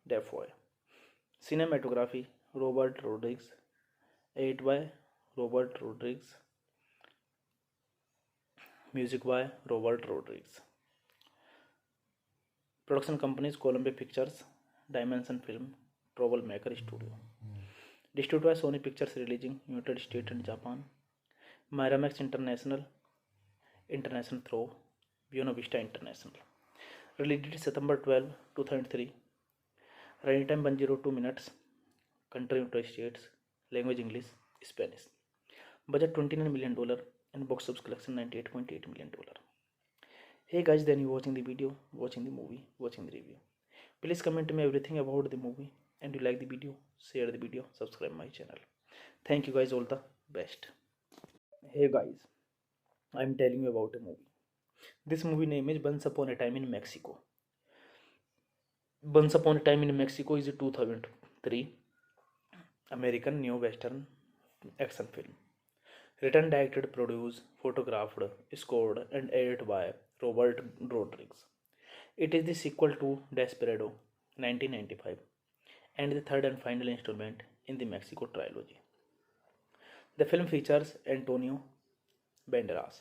Dafoe. Cinematography Robert Rodriguez, edited by Robert Rodriguez, music by Robert Rodriguez. Production companies Columbia Pictures, Dimension Film, Troublemaker Studio. Distributed by Sony Pictures releasing United States and Japan. Miramax International, International through Buena Vista International. Released September 12, 2003. Running time 102 minutes. Country United States. Language English, Spanish. Budget $29 million and box office collection $98.8 million. Hey guys, then you watching the video, watching the movie, watching the review. Please comment me everything about the movie, and you like the video, share the video, subscribe my channel. Thank you guys, all the best. Hey guys, I'm telling you about a movie. This movie name is Once Upon a Time in Mexico. Once Upon a Time in Mexico is a 2003 American neo-western action film. Written, directed, produced, photographed, scored, and edited by Robert Rodriguez. It is the sequel to Desperado 1995 and the third and final installment in the Mexico trilogy. The film features Antonio Banderas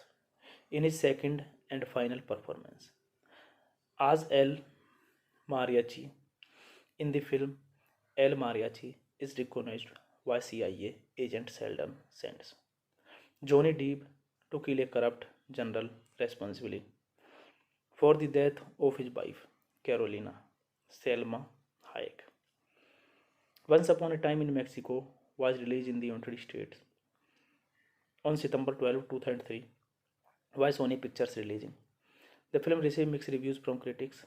in his second and final performance as El Mariachi. In the film, El Mariachi is recognized by CIA agent Sheldon Sands Johnny Depp to kill a corrupt general responsible for the death of his wife, Carolina Selma Hayek. Once Upon a Time in Mexico was released in the United States on September 12, 2003 by Sony Pictures releasing. The film received mixed reviews from critics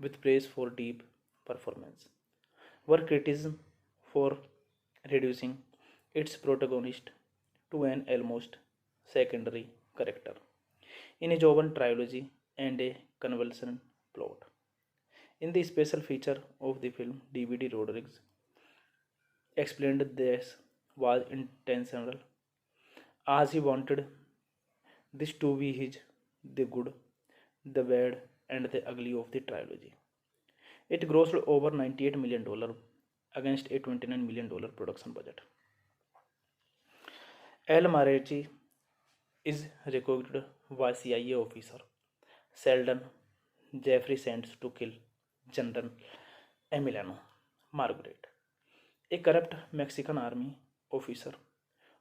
with praise for deep performance, were criticism for reducing its protagonist to an almost secondary character in a Jovan trilogy and a conventional plot. In the special feature of the film, DVD Rodriguez explained this was intentional as he wanted this to be his the good, the bad, and the ugly of the trilogy. It grossed over $98 million against a $29 million production budget. El Mariachi is recruited by CIA officer Sheldon Jeffrey sends to kill General Emiliano Margaret, a corrupt Mexican army officer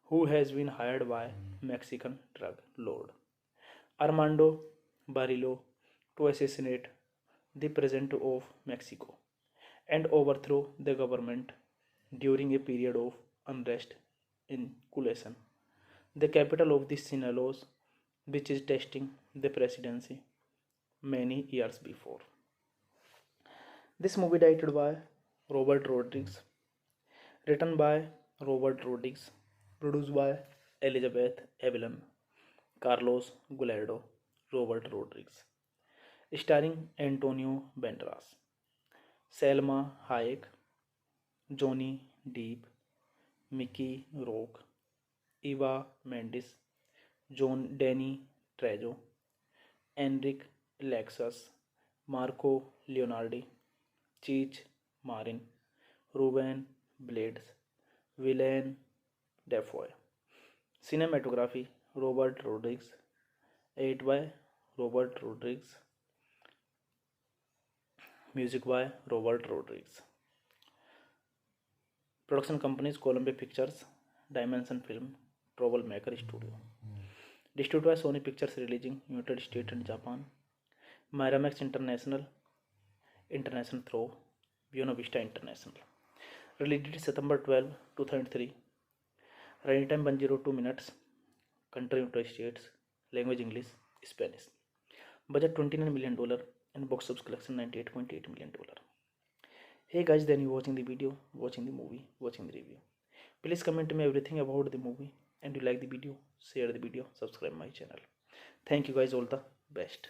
who has been hired by Mexican drug lord Armando Barrillo to assassinate the president of Mexico and overthrow the government during a period of unrest in Kulesen, the capital of the Sinaloes, which is testing the presidency many years before. This movie directed by Robert Rodriguez, written by Robert Rodriguez, produced by Elizabeth Evelyn, Carlos Gulerdo, Robert Rodriguez, starring Antonio Banderas, Selma Hayek, Johnny Depp, Mickey Rourke, Eva Mendes, John Danny Trejo, Enric Lexus, Marco Leonardi, Cheech Marin, Ruben Blades, Willem Dafoe. Cinematography Robert Rodriguez, edited by Robert Rodriguez, music by Robert Rodriguez. Production companies Columbia Pictures, Dimension Film, Troublemaker Studio. Distributed by Sony Pictures releasing United States and Japan. Miramax International, International through Buena Vista International. Released September 12, 2003. Running time 102 minutes. Country United States. Language English, Spanish. Budget $29 million and box office collection $98.8 million. Hey guys, then you watching the video, watching the movie, watching the review. Please comment me everything about the movie, and you like the video, share the video, subscribe my channel. Thank you guys, all the best.